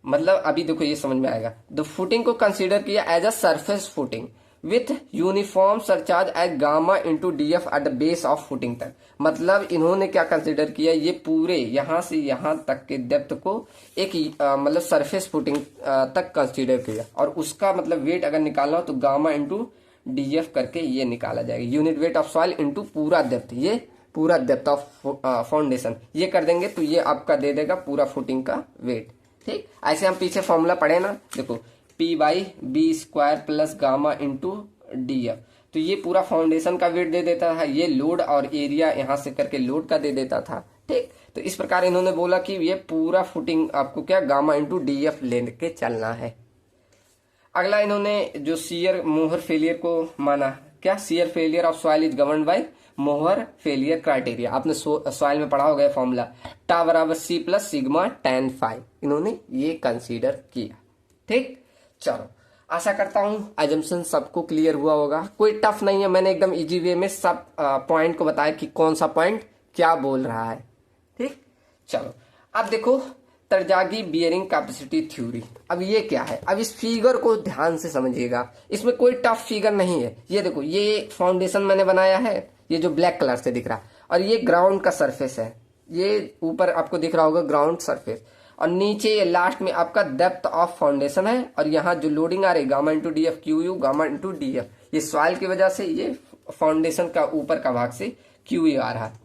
मतलब अभी देखो ये समझ में आएगा। द फुटिंग को कंसीडर किया as a surface footing with uniform surcharge at gamma into DF at the base of footing तक। मतलब इन्होंने क्या कंसीडर किया, ये पूरे यहां से यहां तक के डेप्थ को एक मतलब सरफेस फुटिंग तक कंसीडर किया, और उसका मतलब वेट अगर निकालना हो तो गामा इंटू DF करके ये निकाला जाएगा। Unit weight of soil into पूरा डेप्थ, ये पूरा डेप्थ ऑफ फाउंडेशन, ये कर देंगे तो ये आपका दे देगा पूरा फुटिंग का वेट। ठीक, ऐसे हम पीछे फॉर्मूला पढ़े ना, देखो P/B² plus gamma into DF, तो ये पूरा फाउंडेशन का वेट दे देता था, ये लोड और एरिया यहां से करके लोड का दे देता था। ठीक, तो इस प्रकार इन्होंने बोला कि ये पूरा फुटिंग आपको क्या गामा इंटू DF लेके चलना है। अगला इन्होंने जो शियर मोहर फेलियर को माना, क्या? Shear failure of soil is govern by मोहर फेलियर क्राइटेरिया। आपने सॉइल में पढ़ा होगा फॉर्मूला, टा बराबर C plus sigma tan phi, इन्होंने ये कंसीडर किया। ठीक, चलो आशा करता हूं एजम्पशन सबको क्लियर हुआ होगा। कोई टफ नहीं है, मैंने एकदम इजी वे में सब पॉइंट को बताया कि कौन सा पॉइंट क्या बोल रहा है। ठीक, चलो अब देखो तरजागी बियरिंग कैपेसिटी थ्योरी। अब ये क्या है? अब इस फिगर को ध्यान से समझिएगा, इसमें कोई टफ फिगर नहीं है। ये देखो, ये फाउंडेशन मैंने बनाया है, ये जो ब्लैक कलर से दिख रहा है, और ये ग्राउंड का सरफेस है, ये ऊपर आपको दिख रहा होगा ग्राउंड सरफेस, और नीचे ये लास्ट में आपका डेप्थ ऑफ फाउंडेशन है, और यहाँ जो लोडिंग आ रही है gamma into DF QU gamma into DF, ये सॉइल की वजह से ये फाउंडेशन का ऊपर का भाग से QU आ रहा है।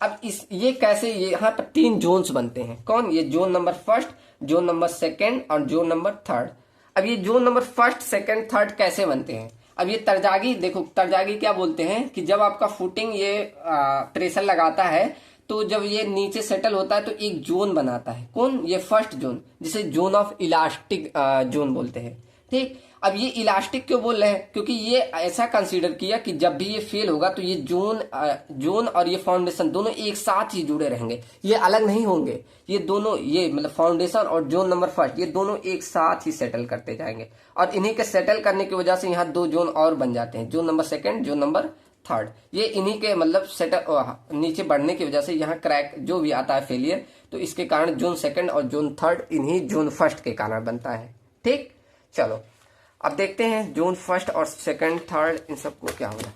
अब ये कैसे, ये यहाँ पर 3 जोन्स बनते हैं। कौन? ये zone number first, zone number second और जोन नंबर थर्ड। अब ये zone number first, second, third कैसे बनते हैं? अब ये तरजागी, देखो तरजागी क्या बोलते हैं कि जब आपका फुटिंग ये प्रेशर लगाता है तो जब ये नीचे सेटल होता है तो एक जोन बनाता है। कौन? ये फर्स्ट जोन, जिसे जोन ऑफ इलास्टिक जोन बोलते हैं। ठीक, अब ये इलास्टिक क्यों बोल रहे हैं? क्योंकि ये ऐसा कंसीडर किया कि जब भी ये फेल होगा तो ये जोन और ये फाउंडेशन दोनों एक साथ ही जुड़े रहेंगे, ये अलग नहीं होंगे। ये दोनों, ये मतलब फाउंडेशन और जोन नंबर फर्स्ट, ये दोनों एक साथ ही सेटल करते जाएंगे, और इन्हीं के सेटल करने की वजह से यहाँ 2 जोन और बन जाते हैं, zone number second, zone number third. ये इन्हीं के मतलब सेटल नीचे बढ़ने की वजह से यहाँ क्रैक जो भी आता है फेलियर, तो इसके कारण जोन सेकंड और जोन थर्ड इन्हीं जोन फर्स्ट के कारण बनता है। ठीक, चलो अब देखते हैं जोन फर्स्ट और सेकंड, थर्ड, इन सबको क्या होगा।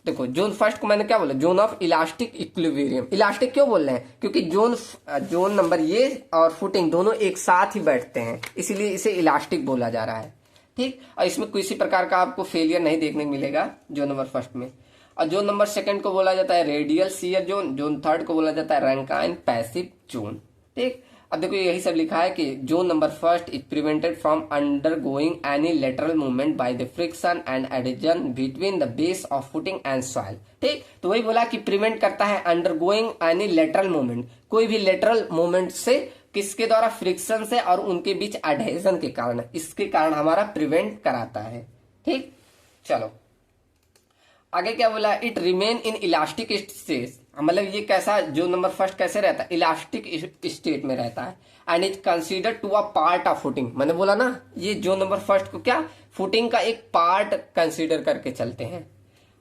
देखो जोन फर्स्ट को मैंने क्या बोला? Zone of elastic equilibrium. Elastic क्यों बोल रहे हैं? क्योंकि जोन नंबर ये और फुटिंग दोनों एक साथ ही बैठते हैं, इसीलिए इसे इलास्टिक बोला जा रहा है। ठीक, और इसमें किसी प्रकार का आपको फेलियर नहीं देखने को मिलेगा जोन नंबर फर्स्ट में। और जोन नंबर सेकंड को बोला जाता है radial shear zone, zone third को बोला जाता है रैंकाइन पैसिव जोन। ठीक, अब देखो यही सब लिखा है कि zone number first is prevented from undergoing any lateral movement by the friction and adhesion between the base of footing and soil. ठीक, तो वही बोला कि प्रिवेंट करता है अंडरगोइंग एनी लेटरल मूवमेंट, कोई भी लेटरल मूवमेंट से, किसके द्वारा? फ्रिक्शन से और उनके बीच एडहेजन के कारण, इसके कारण हमारा प्रिवेंट कराता है। ठीक, चलो आगे क्या बोला? It remain in elastic state, मतलब ये कैसा, जोन नंबर फर्स्ट कैसे रहता है? इलास्टिक स्टेट में रहता है, and is consider to a part of footing. मैंने बोला ना, ये जोन नंबर फर्स्ट को क्या, फुटिंग का एक पार्ट कंसीडर करके चलते हैं।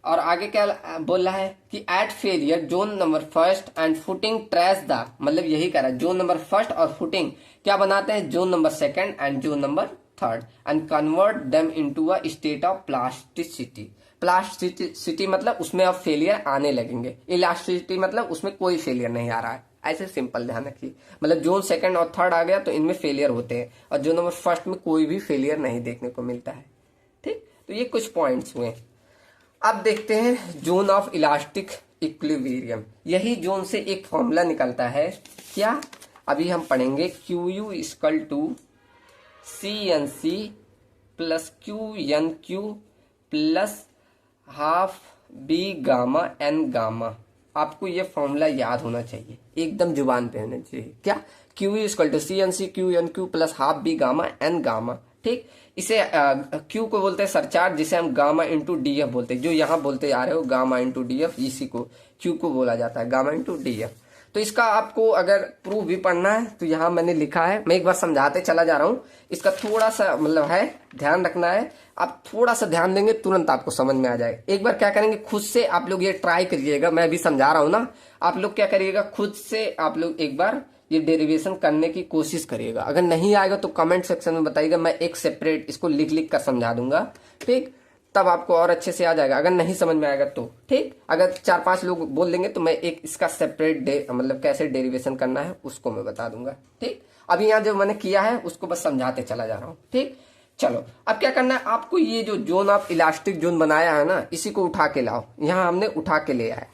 और आगे क्या बोल रहा है कि at failure zone number first and footing tries the, मतलब यही कह रहा है, जोन नंबर फर्स्ट और फुटिंग क्या बनाते हैं? Zone number second and zone number third, and convert them into a state of plasticity. Plasticity मतलब उसमें अब फेलियर आने लगेंगे, इलास्टिसिटी मतलब उसमें कोई फेलियर नहीं आ रहा है। ऐसे सिंपल ध्यान रखिए, मतलब जोन सेकंड और थर्ड आ गया तो इनमें फेलियर होते हैं, और जोन नंबर फर्स्ट में कोई भी फेलियर नहीं देखने को मिलता है। ठीक, तो ये कुछ पॉइंट्स हुए। अब देखते हैं जोन ऑफ इलास्टिक इक्विलिब्रियम। यही जोन से एक फॉर्मूला निकलता है, क्या? अभी हम पढ़ेंगे QU equal to CNC plus QNQ plus half B gamma N gamma आपको ये फॉर्मूला याद होना चाहिए, एकदम जुबान पे होना चाहिए। क्या? Q equal to C N C Q N Q plus half B gamma N gamma. ठीक, इसे क्यू को बोलते हैं सरचार्ज, जिसे हम गामा इंटू डी एफ बोलते हैं। जो यहाँ बोलते आ रहे हो गामा इंटू डी एफ, इसी को क्यू को बोला जाता है, गामा इंटू डी एफ। तो इसका आपको अगर प्रूफ भी पढ़ना है तो यहाँ मैंने लिखा है, मैं एक बार समझाते चला जा रहा हूँ। इसका थोड़ा सा मतलब है ध्यान रखना है, आप थोड़ा सा ध्यान देंगे तुरंत आपको समझ में आ जाएगा। एक बार क्या करेंगे, खुद से आप लोग ये ट्राई करिएगा, मैं भी समझा रहा हूँ ना, आप लोग क्या करिएगा, खुद से आप लोग एक बार ये डेरिवेशन करने की कोशिश करिएगा। अगर नहीं आएगा तो कमेंट सेक्शन में बताइएगा, मैं एक सेपरेट इसको लिख लिख कर समझा दूंगा। ठीक, तब आपको और अच्छे से आ जाएगा। अगर नहीं समझ में आएगा तो ठीक, अगर 4-5 लोग बोल देंगे तो मैं एक इसका सेपरेट मतलब कैसे डेरिवेशन करना है उसको मैं बता दूंगा। ठीक, अभी यहाँ जो मैंने किया है उसको बस समझाते चला जा रहा हूँ। ठीक, चलो अब क्या करना है आपको, ये जो जोन आप इलास्टिक जोन बनाया है ना, इसी को उठा के लाओ। यहाँ हमने उठा के ले आया।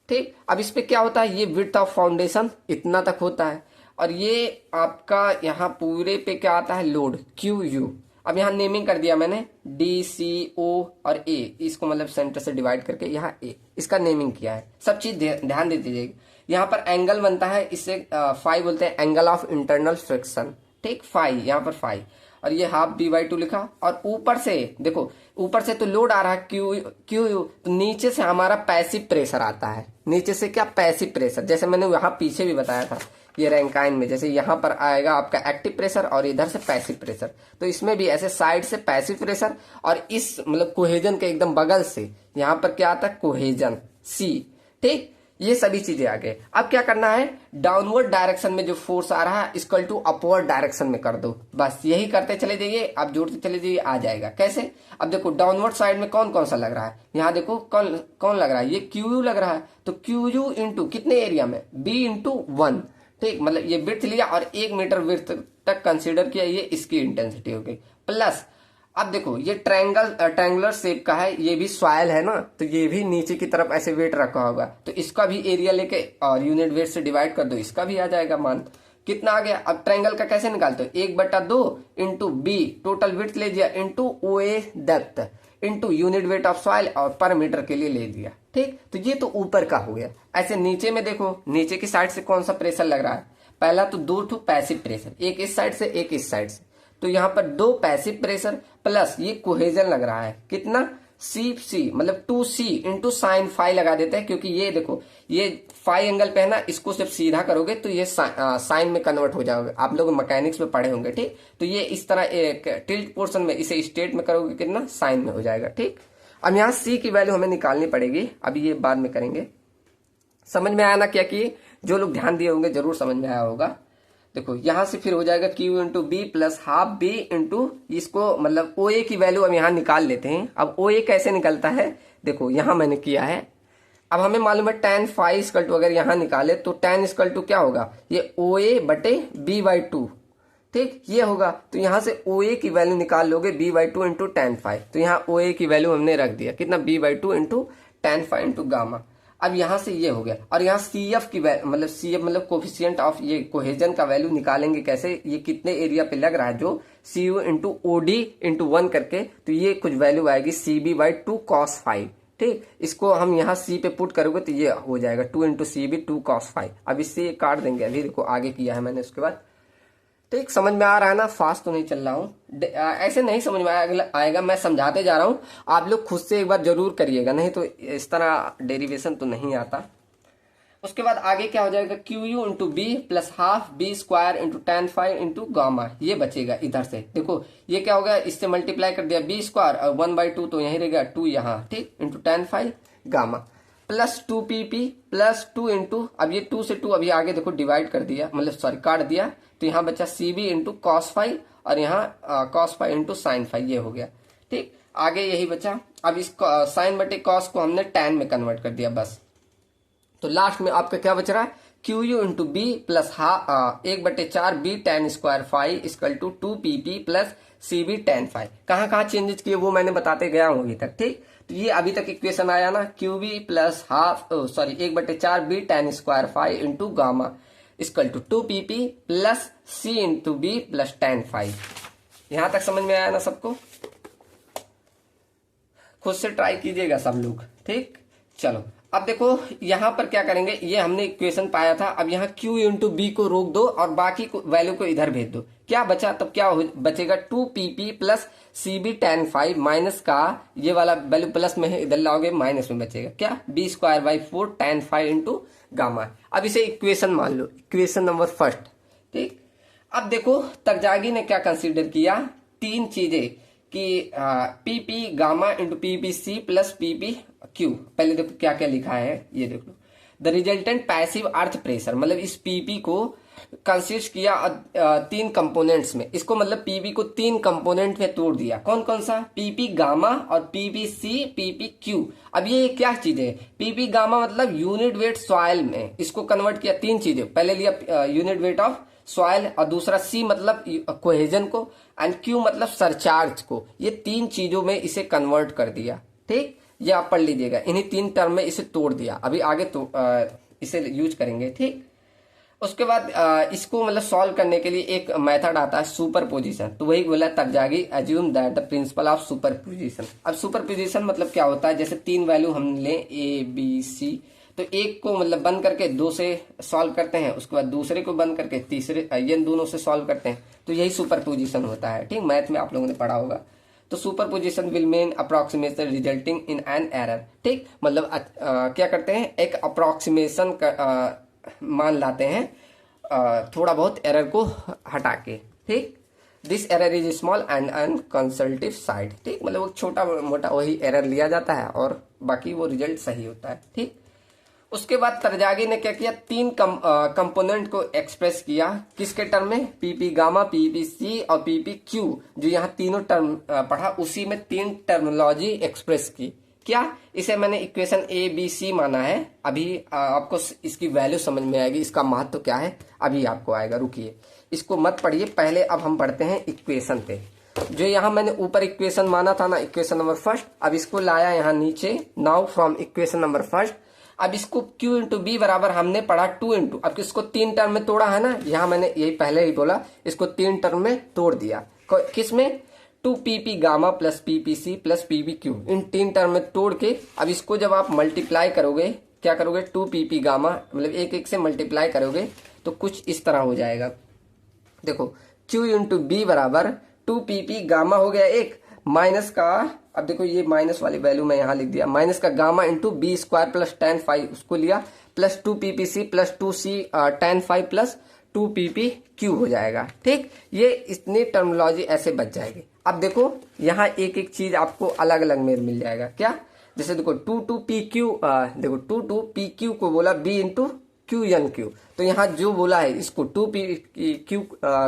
ठीक, अब इस पे क्या होता है, ये विड्थ ऑफ फाउंडेशन इतना तक होता है, और ये आपका यहाँ पूरे पे क्या आता है, लोड क्यू यू। अब यहाँ नेमिंग कर दिया मैंने डी सी ओ और ए, इसको मतलब सेंटर से डिवाइड करके यहाँ ए, इसका नेमिंग किया है। सब चीज ध्यान दे दीजिएगा। यहाँ पर एंगल बनता है, इसे फाई बोलते हैं, एंगल ऑफ इंटरनल फ्रिक्शन। ठीक, फाई, यहाँ पर फाई, और ये हाफ b/2 लिखा। और ऊपर से देखो, ऊपर से तो लोड आ रहा है क्यू यू, तो नीचे से हमारा पैसिव प्रेशर आता है। नीचे से क्या, पैसिव प्रेशर, जैसे मैंने वहां पीछे भी बताया था ये रैंकाइन में, जैसे यहाँ पर आएगा आपका एक्टिव प्रेशर और इधर से पैसिव प्रेशर। तो इसमें भी ऐसे साइड से पैसिव प्रेशर, और इस मतलब कोहेजन के एकदम बगल से यहाँ पर क्या आता है, कोहेजन सी। ठीक, ये सभी चीजें आ गए। अब क्या करना है, डाउनवर्ड डायरेक्शन में जो फोर्स आ रहा है इक्वल टू अपवर्ड डायरेक्शन में कर दो। बस यही करते चले जाइए, आप जोड़ते चले जाइए, आ जाएगा। कैसे? अब देखो डाउनवर्ड साइड में कौन कौन सा लग रहा है, यहाँ देखो कौन कौन लग रहा है, ये क्यू यू लग रहा है। तो क्यू यू इंटू कितने एरिया में, बी इंटू 1। ठीक, मतलब ये विड्थ लिया और 1 मीटर विड्थ तक कंसीडर किया, ये इसकी इंटेंसिटी हो गई। प्लस अब देखो ये ट्रायंगुलर शेप का है, ये भी सॉइल है ना, तो ये भी नीचे की तरफ ऐसे वेट रखा होगा, तो इसका भी एरिया लेके और यूनिट वेट से डिवाइड कर दो, इसका भी आ जाएगा मान। कितना आ गया? अब ट्रायंगल का कैसे निकालते हो, 1/2 इंटू बी टोटल विड्थ ले दिया, into O A depth, into unit weight of soil और पर मीटर के लिए ले दिया। ठीक, तो ये तो ऊपर का हो गया। ऐसे नीचे में देखो, नीचे की साइड से कौन सा प्रेशर लग रहा है, पहला तो 2 पैसिव प्रेशर, एक इस साइड से एक इस साइड से, तो यहाँ पर 2 पैसिव प्रेशर प्लस ये कोहेजन लग रहा है, कितना, सी मतलब 2c इंटू साइन फाई लगा देते हैं, क्योंकि ये देखो ये फाई एंगल पे है ना, इसको जब सीधा करोगे तो ये साइन में कन्वर्ट हो जाओगे, आप लोग मैकेनिक्स में पढ़े होंगे। ठीक, तो ये इस तरह एक टिल्ट पोर्शन में इसे स्ट्रेट में करोगे कितना, साइन में हो जाएगा। ठीक, अब यहाँ c की वैल्यू हमें निकालनी पड़ेगी, अभी ये बाद में करेंगे। समझ में आया ना क्या कि जो लोग ध्यान दिए होंगे जरूर समझ में आया होगा। देखो यहां से फिर हो जाएगा Q into B plus half B into, इसको मतलब ओ ए की वैल्यू अब यहाँ निकाल लेते हैं। अब ओ ए कैसे निकलता है, देखो यहां मैंने किया है। अब हमें मालूम है tan फाई इक्वल टू, अगर यहाँ निकाले तो tan इक्वल टू क्या होगा, ये ओ ए बटे b/2। ठीक, ये होगा, तो यहाँ से ओ ए की वैल्यू निकाल लोगे b/2 इंटू tan फाई, तो यहाँ ओ ए की वैल्यू हमने रख दिया कितना, b/2 into tan phi into gamma. अब यहां से ये हो गया, और यहाँ CF की मतलब CF मतलब कोफिशियंट ऑफ ये कोहेजन का वैल्यू निकालेंगे कैसे, ये कितने एरिया पे लग रहा है, जो CU इंटू OD इंटू 1 करके, तो ये कुछ वैल्यू आएगी CB/2 cos फाई। ठीक, इसको हम यहाँ C पे पुट करोगे तो ये हो जाएगा 2 इंटू CB 2 cos फाई। अब इससे काट देंगे, अभी देखो आगे किया है मैंने उसके बाद। ठीक, समझ में आ रहा है ना, फास्ट तो नहीं चल रहा हूँ, ऐसे नहीं समझ में आएगा, मैं समझाते जा रहा हूँ, आप लोग खुद से एक बार जरूर करिएगा, नहीं तो इस तरह डेरिवेशन तो नहीं आता। उसके बाद आगे क्या हो जाएगा, Q U into B plus half B square into tan phi into gamma, ये बचेगा इधर से। देखो ये क्या हो गया, इससे मल्टीप्लाई कर दिया b स्क्वायर और 1/2 तो यही रहेगा 2 यहाँ। ठीक, into tan phi gamma plus 2pp plus 2 into, अब ये 2 से 2 अभी आगे देखो डिवाइड कर दिया, मतलब सॉरी काट दिया, तो यहाँ बचा CB इंटू कॉस फाई और यहाँ cos phi into sine phi, ये हो गया। ठीक, आगे यही बचा। अब इस साइन बटे कॉस को हमने tan में कन्वर्ट कर दिया बस, तो लास्ट में आपका क्या बच रहा है, Q U into B plus 1/4 B tan square phi equal to 2pp plus CB tan phi. कहाँ चेंजेस किए वो मैंने बताते गया हूँ अभी तक। ठीक, तो ये अभी तक इक्वेशन आया ना, QB plus 1/4 B tan square phi into gamma equal to 2pp plus C into B plus tan phi. यहां तक समझ में आया ना सबको, खुद से ट्राई कीजिएगा सब लोग। ठीक, चलो अब देखो यहां पर क्या करेंगे, ये हमने इक्वेशन पाया था, अब यहाँ Q इंटू बी को रोक दो और बाकी वैल्यू को इधर भेज दो। क्या बचा, तब क्या बचेगा 2pp plus CB tan five minus का ये वाला वैल्यू प्लस में है, इधर लाओगे माइनस में बचेगा क्या, b square by 4 tan five into gamma. अब इसे इक्वेशन मान लो, इक्वेशन नंबर फर्स्ट। ठीक, अब देखो तरजागी ने क्या कंसीडर किया, तीन चीजें कि PP gamma into PP C plus PP Q. पहले देखो क्या क्या लिखा है, ये देख लो। The resultant passive earth pressure, मतलब इस पीपी को कंसिस्ट किया तीन कंपोनेंट्स में, इसको मतलब पीपी को तीन कंपोनेंट में तोड़ दिया। कौन कौन सा, पीपी गामा और पीपी सी पीपी क्यू। अब ये क्या चीज है, पीपी गामा मतलब यूनिट वेट सॉइल में, इसको कन्वर्ट किया तीन चीजें, पहले लिया यूनिट वेट ऑफ सॉइल और दूसरा सी मतलब कोहेजन को एंड क्यू मतलब सरचार्ज को। ये तीन चीजों में इसे कन्वर्ट कर दिया। ठीक, ये आप पढ़ लीजिएगा, इन्हीं तीन टर्म में इसे तोड़ दिया। अभी आगे तो इसे यूज करेंगे। ठीक, उसके बाद इसको मतलब सॉल्व करने के लिए एक मेथड आता है सुपरपोजिशन। तो वही बोला Terzaghi, assume that the principle of superposition. अब सुपरपोजिशन मतलब क्या होता है, जैसे तीन वैल्यू हम लें ए बी सी, तो एक को मतलब बंद करके दो से सॉल्व करते हैं, उसके बाद दूसरे को बंद करके तीसरे ये दोनों से सॉल्व करते हैं, तो यही सुपरपोजिशन होता है। ठीक, मैथ में आप लोगों ने पढ़ा होगा। तो superposition will mean approximation resulting in an error. ठीक, मतलब क्या करते हैं, एक अप्रोक्सीमेशन मान लाते हैं थोड़ा बहुत एरर को हटा के। ठीक, this error is small and unconservative side. ठीक, मतलब वो छोटा मोटा वही एरर लिया जाता है और बाकी वो रिजल्ट सही होता है। ठीक, उसके बाद तरजागी ने क्या किया, तीन कंपोनेंट को एक्सप्रेस किया किसके टर्म में, पीपी गामा पीपी सी और पीपी क्यू। जो यहाँ तीनों टर्म पढ़ा उसी में तीन टर्मिनोलॉजी एक्सप्रेस की। क्या, इसे मैंने इक्वेशन ए बी सी माना है। अभी आपको इसकी वैल्यू समझ में आएगी, इसका महत्व क्या है अभी आपको आएगा, रुकिए इसको मत पढ़िए पहले। अब हम पढ़ते हैं इक्वेशन पे। जो यहाँ मैंने ऊपर इक्वेशन माना था ना, इक्वेशन नंबर फर्स्ट, अब इसको लाया यहाँ नीचे। Now from equation number first, अब इसको Q इंटू बी बराबर हमने पढ़ा 2 इंटू, अब इसको तीन टर्म में तोड़ा है ना, यहाँ मैंने यही पहले ही बोला, इसको तीन टर्म में तोड़ दिया। किस में, 2pp gamma plus ppc plus pbq, इन तीन टर्म में तोड़ के अब इसको जब आप मल्टीप्लाई करोगे, क्या करोगे, 2pp गामा मतलब एक एक से मल्टीप्लाई करोगे तो कुछ इस तरह हो जाएगा। देखो Q इंटू बी बराबर 2pp गामा हो गया एक, माइनस का, अब देखो ये माइनस वाली वैल्यू मैं यहां लिख दिया, माइनस का gamma into B square plus tan five उसको लिया, plus 2ppc plus 2c tan five plus 2ppq हो जाएगा। ठीक, ये इतनी टर्मिनोलॉजी ऐसे बच जाएगी। अब देखो यहाँ एक एक चीज आपको अलग अलग में मिल जाएगा। क्या, जैसे देखो 2pq, देखो 2pq को बोला b into Q N Q, तो यहाँ जो बोला है इसको 2pq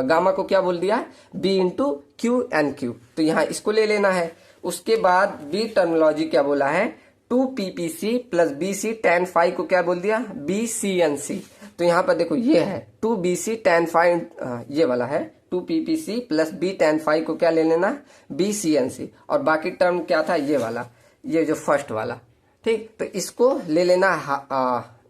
गामा को क्या बोल दिया है, b into Q N Q, तो यहाँ इसको ले लेना है। उसके बाद बी टर्मिनोलॉजी क्या बोला है, 2ppc plus bc tan five को क्या बोल दिया, bcnc, तो यहाँ पर देखो ये है 2bc tan फाइव, ये वाला है 2ppc plus b tan five को क्या ले लेना, bcnc, और बाकी टर्म क्या था ये वाला, ये जो फर्स्ट वाला। ठीक, तो इसको ले लेना,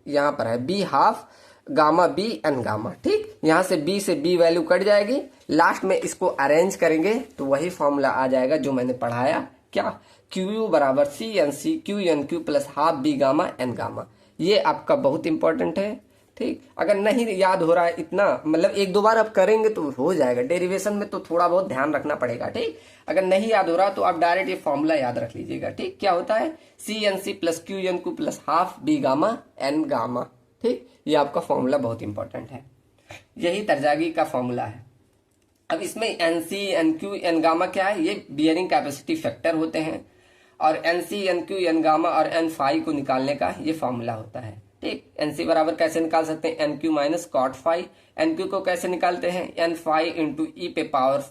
यहाँ पर है b half gamma B N gamma. ठीक, यहाँ से b वैल्यू कट जाएगी, लास्ट में इसको अरेंज करेंगे तो वही फॉर्मूला आ जाएगा जो मैंने पढ़ाया। क्या, क्यू बराबर C N C Q N Q plus half B gamma N gamma. ये आपका बहुत इंपॉर्टेंट है। ठीक, अगर नहीं याद हो रहा है इतना, मतलब एक दो बार आप करेंगे तो हो जाएगा, डेरिवेशन में तो थोड़ा बहुत ध्यान रखना पड़ेगा। ठीक, अगर नहीं याद हो रहा तो आप डायरेक्ट ये फॉर्मूला याद रख लीजिएगा। ठीक, क्या होता है, C N C plus Q N Q plus half B gamma N gamma. ठीक, ये आपका फॉर्मूला बहुत इंपॉर्टेंट है, यही तरजागी का फॉर्मूला है। अब इसमें N C N Q N gamma क्या है, ये बियरिंग कैपेसिटी फैक्टर होते हैं, और N C N Q N gamma और एन फाइव को निकालने का ये फॉर्मूला होता है। ठीक, एन सी बराबर कैसे निकाल सकते हैं, N Q minus cot five, N Q को कैसे निकालते हैं, एन फाइव इंटू ई पे पावर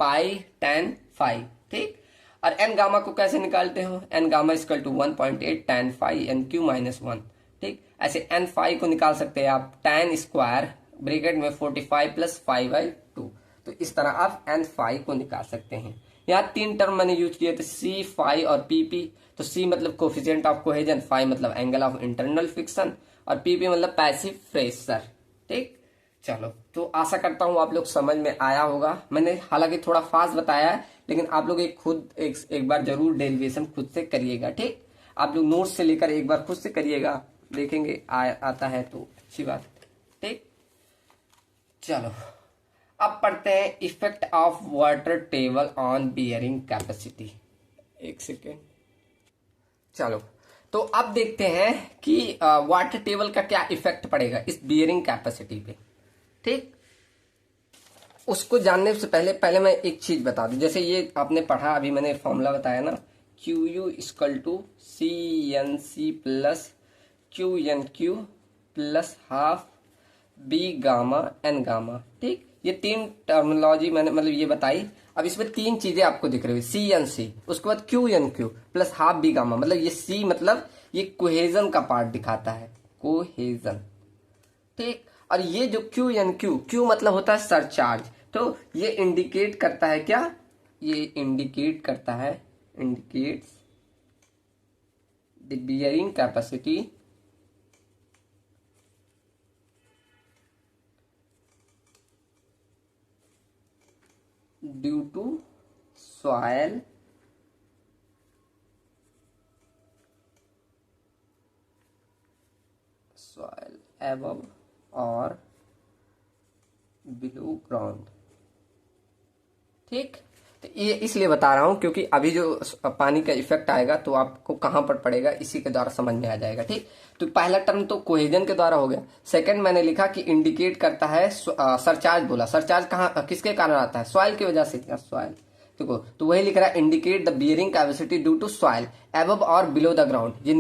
पाई tan फाइव। ठीक, और एन गामा को कैसे निकालते हो, N gamma equal to 1.8 tan five N Q minus 1। ठीक, ऐसे एन फाइव को निकाल सकते हैं आप tan स्क्वायर ब्रैकेट में 45 प्लस 5/2, तो इस तरह आप एन फाइव को निकाल सकते हैं। यहाँ तीन टर्म मैंने यूज किए थे, सी फाइव और पीपी। तो सी मतलब कोफिशिएंट ऑफ कोहेजन, फाइव मतलब एंगल ऑफ इंटरनल फ्रिक्शन, और पीपी मतलब पैसिव प्रेशर। ठीक, चलो तो आशा करता हूँ आप लोग समझ में आया होगा। मैंने हालांकि थोड़ा फास्ट बताया है, लेकिन आप लोग एक बार जरूर डेरिवेशन खुद से करिएगा। ठीक, आप लोग नोट्स से लेकर एक बार खुद से करिएगा, देखेंगे आता है तो अच्छी बात। ठीक, चलो अब पढ़ते हैं effect of water table on bearing capacity. एक सेकेंड। चलो तो अब देखते हैं कि वाटर टेबल का क्या इफेक्ट पड़ेगा इस बियरिंग कैपेसिटी पे। ठीक, उसको जानने से पहले मैं एक चीज बता दूं। जैसे ये आपने पढ़ा, अभी मैंने फॉर्मूला बताया ना, Q U equal to C N C plus Q N Q plus half B gamma N gamma. ठीक, ये तीन टर्मिनोलॉजी मैंने मतलब ये बताई। अब इसमें तीन चीजें आपको दिख रही है, सी एन सी, उसके बाद Q N Q plus half B gamma. मतलब ये सी मतलब ये कोहेजन का पार्ट दिखाता है, कोहेजन। ठीक, और ये जो क्यू एन क्यू, क्यू मतलब होता है सरचार्ज, तो ये इंडिकेट करता है क्या, ये इंडिकेट करता है, indicates the bearing capacity due to soil above और बिलो ग्राउंड। ठीक, तो ये इसलिए बता रहा हूं क्योंकि अभी जो पानी का इफेक्ट आएगा तो आपको कहां पर पड़ेगा इसी के द्वारा समझ में आ जाएगा। ठीक, तो पहला टर्म तो कोहेजन के द्वारा हो गया। सेकंड मैंने लिखा कि इंडिकेट करता है, सरचार्ज बोला, सरचार्ज कहां किसके कारण आता है, सॉइल की वजह से, सॉइल। देखो तो वही लिख रहा है indicate the bearing capacity due to soil above और बिलो द ग्राउंड। ये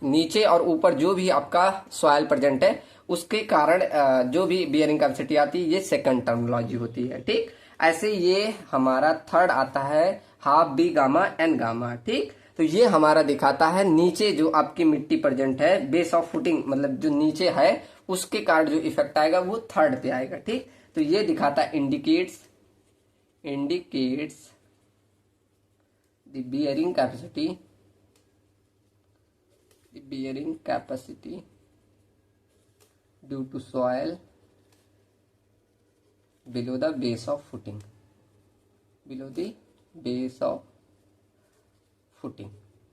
नीचे और ऊपर जो भी आपका सॉइल प्रेजेंट है उसके कारण जो भी बियरिंग कैपेसिटी आती है, ये सेकंड टर्मिनोलॉजी होती है। ठीक, ऐसे ये हमारा थर्ड आता है half B gamma N gamma. ठीक, तो ये हमारा दिखाता है नीचे जो आपकी मिट्टी प्रेजेंट है, बेस ऑफ फुटिंग मतलब जो नीचे है उसके कारण जो इफेक्ट आएगा वो थर्ड पे आएगा। ठीक, तो ये दिखाता है indicates the bearing capacity due to soil below the base of footing,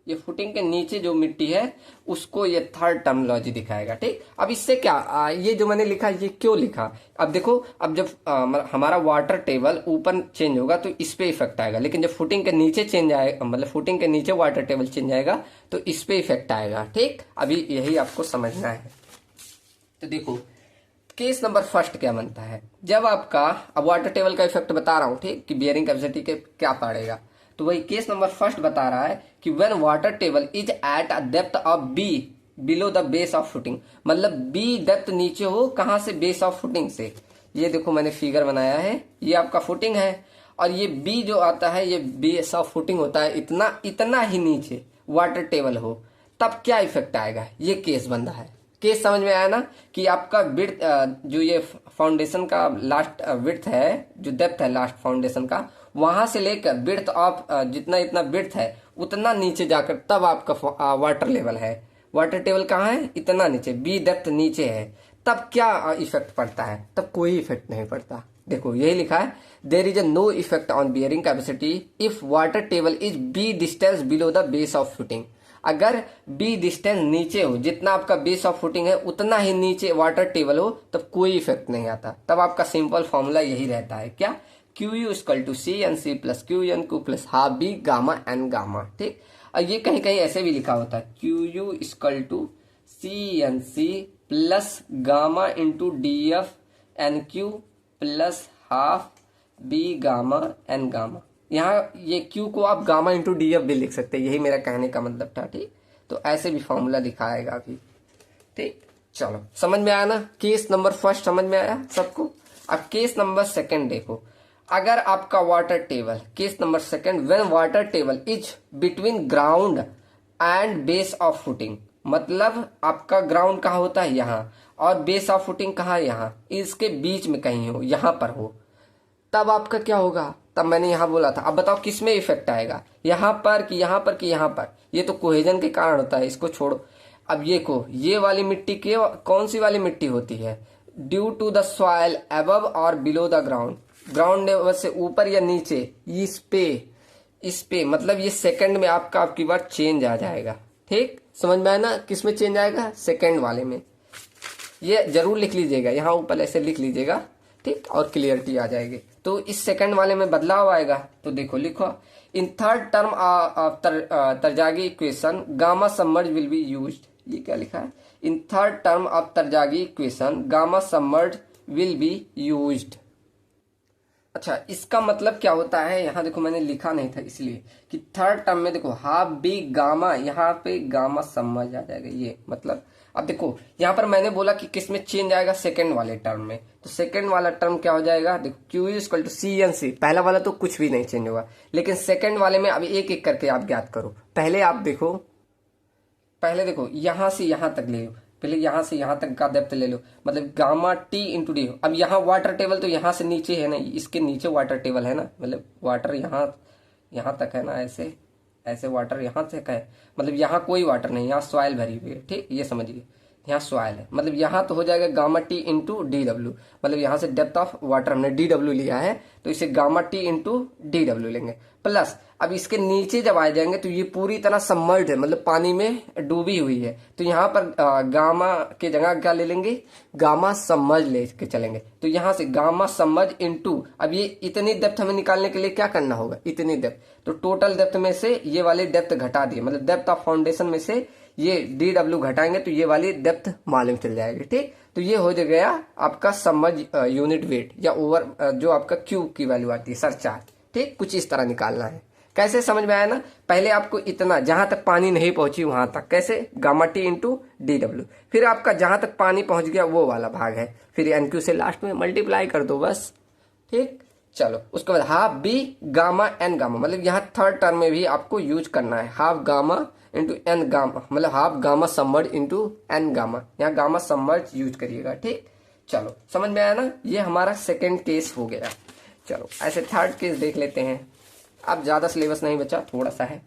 ये फुटिंग के नीचे जो मिट्टी है उसको ये थर्ड टर्मिनोलॉजी दिखाएगा। ठीक, अब इससे क्या ये जो मैंने लिखा ये क्यों लिखा, अब देखो, अब जब हमारा वाटर टेबल ऊपर चेंज होगा तो इस पे इफेक्ट आएगा, लेकिन जब फुटिंग के नीचे चेंज आएगा, मतलब फुटिंग के नीचे वाटर टेबल चेंज आएगा तो इस पे इफेक्ट आएगा। ठीक, अभी यही आपको समझना है। तो देखो केस नंबर फर्स्ट क्या बनता है, जब आपका, अब वाटर टेबल का इफेक्ट बता रहा हूं, ठीक, कि बियरिंग कैपेसिटी के क्या पड़ेगा, तो वही केस नंबर फर्स्ट बता रहा है कि when water table is at a depth of be below the base of footing, मतलब बी डेप्थ नीचे हो, कहां से, बेस ऑफ फुटिंग से। ये देखो मैंने फिगर बनाया है, ये आपका फुटिंग है और ये बी जो आता है ये बेस ऑफ फुटिंग होता है, इतना ही नीचे वाटर टेबल हो, तब क्या इफेक्ट आएगा, ये केस बन रहा है। केस समझ में आया ना, कि आपका विड्थ जो ये फाउंडेशन का लास्ट विड्थ है, जो डेप्थ है लास्ट फाउंडेशन का, वहां से लेकर विड्थ ऑफ जितना इतना विड्थ है उतना नीचे जाकर तब आपका वाटर लेवल है। वाटर टेबल कहाँ है, इतना नीचे, बी डेप्थ नीचे है, तब क्या इफेक्ट पड़ता है, तब कोई इफेक्ट नहीं पड़ता। देखो यही लिखा है, there is a no effect on bearing capacity if water table is B distance below the base of footing. अगर बी डिस्टेंस नीचे हो, जितना आपका बेस ऑफ फुटिंग है उतना ही नीचे वाटर टेबल हो, तब कोई इफेक्ट नहीं आता। तब आपका सिंपल फॉर्मूला यही रहता है, क्या, Q U equal to C N C plus Q N Q plus half B gamma N gamma. ठीक, और ये कहीं कहीं ऐसे भी लिखा होता है, Q U equal to C N C plus gamma into D F N Q plus half B gamma N gamma. यहाँ ये क्यू को आप गामा इंटू डी एफ भी लिख सकते हैं, यही मेरा कहने का मतलब था। ठीक, तो ऐसे भी फॉर्मूला दिखाएगा अभी। ठीक, चलो समझ में आया ना, केस नंबर फर्स्ट समझ में आया सबको। अब केस नंबर सेकंड देखो, अगर आपका water table, case number second, when water table is between ground and base of footing, मतलब आपका ग्राउंड कहाँ होता है, यहाँ, और बेस ऑफ फुटिंग कहाँ है, यहाँ, इसके बीच में कहीं हो, यहाँ पर हो, तब आपका क्या होगा, तब मैंने यहाँ बोला था। अब बताओ किस में इफेक्ट आएगा, यहाँ पर कि यहाँ पर कि यहाँ पर, ये तो कोहेजन के कारण होता है, इसको छोड़ो। अब ये वाली मिट्टी के कौन सी वाली मिट्टी होती है, due to the soil above और below the ground, ground level से ऊपर या नीचे, इस पे मतलब ये सेकंड में आपकी बार चेंज आ जाएगा। ठीक, समझ में आया ना? किस में चेंज आएगा? सेकेंड वाले में। ये जरूर लिख लीजिएगा, यहाँ ऊपर ऐसे लिख लीजिएगा, ठीक, और क्लियरिटी आ जाएगी। तो इस सेकंड वाले में बदलाव आएगा। तो देखो, लिखो in third term of Terzaghi equation gamma submerged will be used. ये क्या लिखा है? In third term of Terzaghi equation gamma submerged will be used. अच्छा, इसका मतलब क्या होता है? यहाँ देखो मैंने लिखा नहीं था इसलिए कि थर्ड टर्म में देखो हाफ बी गामा, यहाँ पे गामा सबमर्ज आ जाएगा, ये मतलब। अब देखो यहाँ पर मैंने बोला कि किस में चेंज आएगा? सेकंड वाले टर्म में। तो सेकंड वाला टर्म क्या हो जाएगा? देखो Q equal to C N C. पहला वाला तो कुछ भी नहीं चेंज होगा, लेकिन सेकंड वाले में अब एक एक करके आप ज्ञात करो। पहले आप देखो, पहले देखो यहां से यहां तक ले लो, पहले यहां से यहां तक का डेप्थ ले लो, मतलब गामा टी इंटू डी। अब यहाँ वाटर टेबल तो यहाँ से नीचे है ना, इसके नीचे वाटर टेबल है ना, मतलब वाटर यहाँ तक है ना, ऐसे ऐसे वाटर यहाँ तक है, मतलब यहाँ कोई वाटर नहीं, यहाँ सॉइल भरी हुई है, ठीक, ये समझिए, यहाँ सॉइल है, मतलब यहाँ तो हो जाएगा gamma T into D W, मतलब यहाँ से डेप्थ ऑफ वाटर हमने डी डब्ल्यू लिया है, तो इसे gamma T into D W लेंगे, प्लस अब इसके नीचे जब आ जाएंगे तो ये पूरी तरह सबमर्ज्ड है, मतलब पानी में डूबी हुई है, तो यहाँ पर गामा के जगह क्या ले लेंगे? गामा सबमर्ज लेके चलेंगे। तो यहाँ से गामा सबमर्ज इंटू, अब ये इतनी डेप्थ हमें निकालने के लिए क्या करना होगा? इतनी डेप्थ, तो टोटल डेप्थ में से ये वाली डेप्थ घटा दिए, मतलब डेप्थ ऑफ फाउंडेशन में से ये डी डब्ल्यू घटाएंगे तो ये वाली डेप्थ मालूम चल जाएगी, ठीक। तो ये हो गया आपका सबमर्ज यूनिट वेट या ओवर जो आपका क्यूब की वैल्यू आती है सरचार्ज, ठीक। कुछ इस तरह निकालना है। कैसे, समझ में आया ना? पहले आपको इतना जहां तक पानी नहीं पहुंची वहां तक, कैसे? Gamma T into D W, फिर आपका जहां तक पानी पहुंच गया वो वाला भाग है, फिर एनक्यू से लास्ट में मल्टीप्लाई कर दो बस, ठीक। चलो, उसके बाद half B gamma N gamma, मतलब यहाँ थर्ड टर्म में भी आपको यूज करना है, half gamma into N gamma, मतलब half gamma submerged into N gamma, यहाँ गामा सबमर्ज यूज करिएगा, ठीक। चलो, समझ में आया ना? ये हमारा सेकेंड केस हो गया। चलो, ऐसे थर्ड केस देख लेते हैं। अब ज्यादा सिलेबस नहीं बचा, थोड़ा सा है।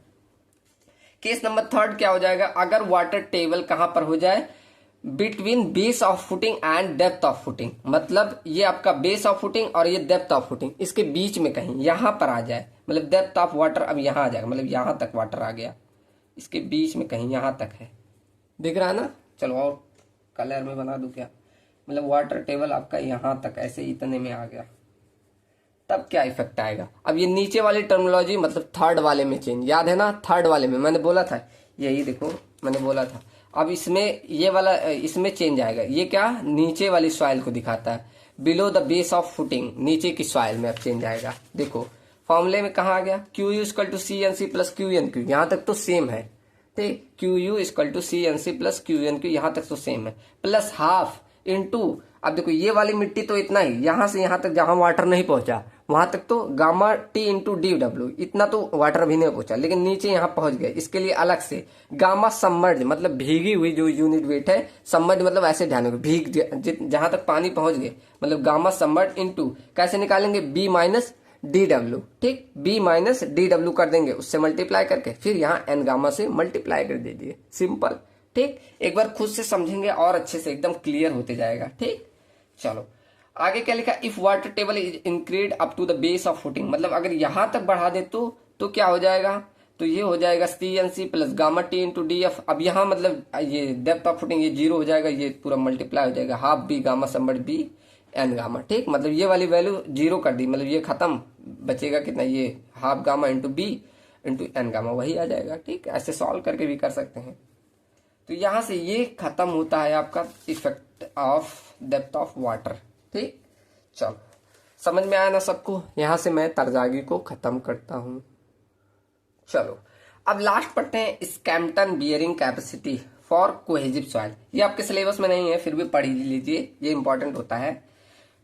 केस नंबर थर्ड क्या हो जाएगा? अगर वाटर टेबल कहां पर हो जाए? Between base of footing and depth of footing, मतलब ये आपका बेस ऑफ फुटिंग और ये डेप्थ ऑफ फुटिंग, इसके बीच में कहीं यहां पर आ जाए, मतलब डेप्थ ऑफ वाटर अब यहां आ जाएगा, मतलब यहां तक वाटर आ गया, इसके बीच में कहीं यहां तक है, दिख रहा है ना? चलो और कलर में बना दूं क्या? मतलब वाटर टेबल आपका यहां तक ऐसे इतने में आ गया, तब क्या इफेक्ट आएगा? अब ये नीचे वाली टर्मिनोलॉजी मतलब थर्ड वाले में चेंज, याद है ना? थर्ड वाले में मैंने बोला था, यही देखो मैंने बोला था। अब इसमें ये वाला इसमें चेंज आएगा, ये क्या? नीचे वाली सॉइल को दिखाता है, below the base of footing, नीचे की सॉइल में अब चेंज आएगा। देखो फॉर्मूले में कहा आ गया? Q U equal to C N C plus Q N Q, यहाँ तक तो सेम है, ठीक। Q U equal to C N C plus Q N Q, यहाँ तक तो सेम है, प्लस हाफ इंटू, अब देखो ये वाली मिट्टी तो इतना ही, यहां से यहां तक जहां वाटर नहीं पहुंचा वहां तक तो gamma T into D W, इतना तो वाटर भी नहीं पहुंचा, लेकिन नीचे यहां पहुंच गए, इसके लिए अलग से गामा सबमर्ज, मतलब भीगी हुई जो यूनिट वेट है, सबमर्ज मतलब ऐसे ध्यान रखो, भीग जहां तक पानी पहुंच गए, मतलब गामा सबमर्ज इंटू कैसे निकालेंगे? बी माइनस डी डब्ल्यू, ठीक। बी माइनस डी डब्ल्यू कर देंगे, उससे मल्टीप्लाई करके फिर यहाँ एन गामा से मल्टीप्लाई कर दीजिए, सिंपल, ठीक। एक बार खुद से समझेंगे और अच्छे से एकदम क्लियर होते जाएगा, ठीक। चलो आगे क्या लिखा? If water table is increased up to the base of footing, मतलब अगर यहां तक बढ़ा दे तो क्या हो जाएगा? तो ये हो जाएगा C N C plus gamma T into D F. अब यहाँ मतलब ये डेप्थ ऑफ फुटिंग ये जीरो हो जाएगा, ये पूरा मल्टीप्लाई हो जाएगा, half B gamma submerge B N gamma, ठीक। मतलब ये वाली वैल्यू जीरो कर दी, मतलब ये खत्म, बचेगा कितना? ये half gamma into B into N gamma, वही आ जाएगा, ठीक। ऐसे सॉल्व करके भी कर सकते हैं। तो यहां से ये खत्म होता है आपका effect of depth of water, ठीक। चलो समझ में आया ना सबको? यहां से मैं तरजागी को खत्म करता हूं। चलो अब लास्ट पढ़ते हैं, Skempton bearing capacity for cohesive soil. ये आपके सिलेबस में नहीं है, फिर भी पढ़ लीजिए, ये इंपॉर्टेंट होता है।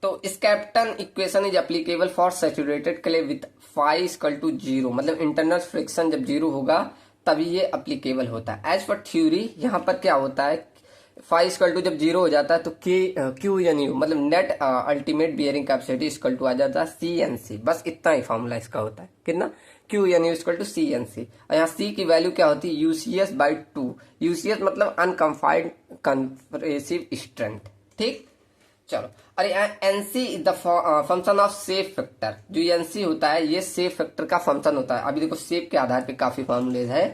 तो Skempton equation is applicable for saturated clay with phi equal to zero, मतलब इंटरनल फ्रिक्शन जब जीरो होगा तभी ये अप्लीकेबल होता है। एज पर थ्योरी यहाँ पर क्या होता है? फाई इक्वल टू जब जीरो हो जाता है तो क्यू एन यू, मतलब net ultimate bearing capacity equal to आ जाता है सी एन सी, बस इतना ही फॉर्मूला इसका होता है, कितना? Q N U equal to C N C. और यहाँ सी की वैल्यू क्या होती है? यूसीएस बाई 2, यूसीएस मतलब अनकंफाइंड कंप्रेसिव स्ट्रेंथ, ठीक। चलो, अरे NC is the function of shape factor, जो एनसी होता है ये शेप फैक्टर का फंक्शन होता है। अभी देखो शेप के आधार पे काफी फॉर्मूलेज है,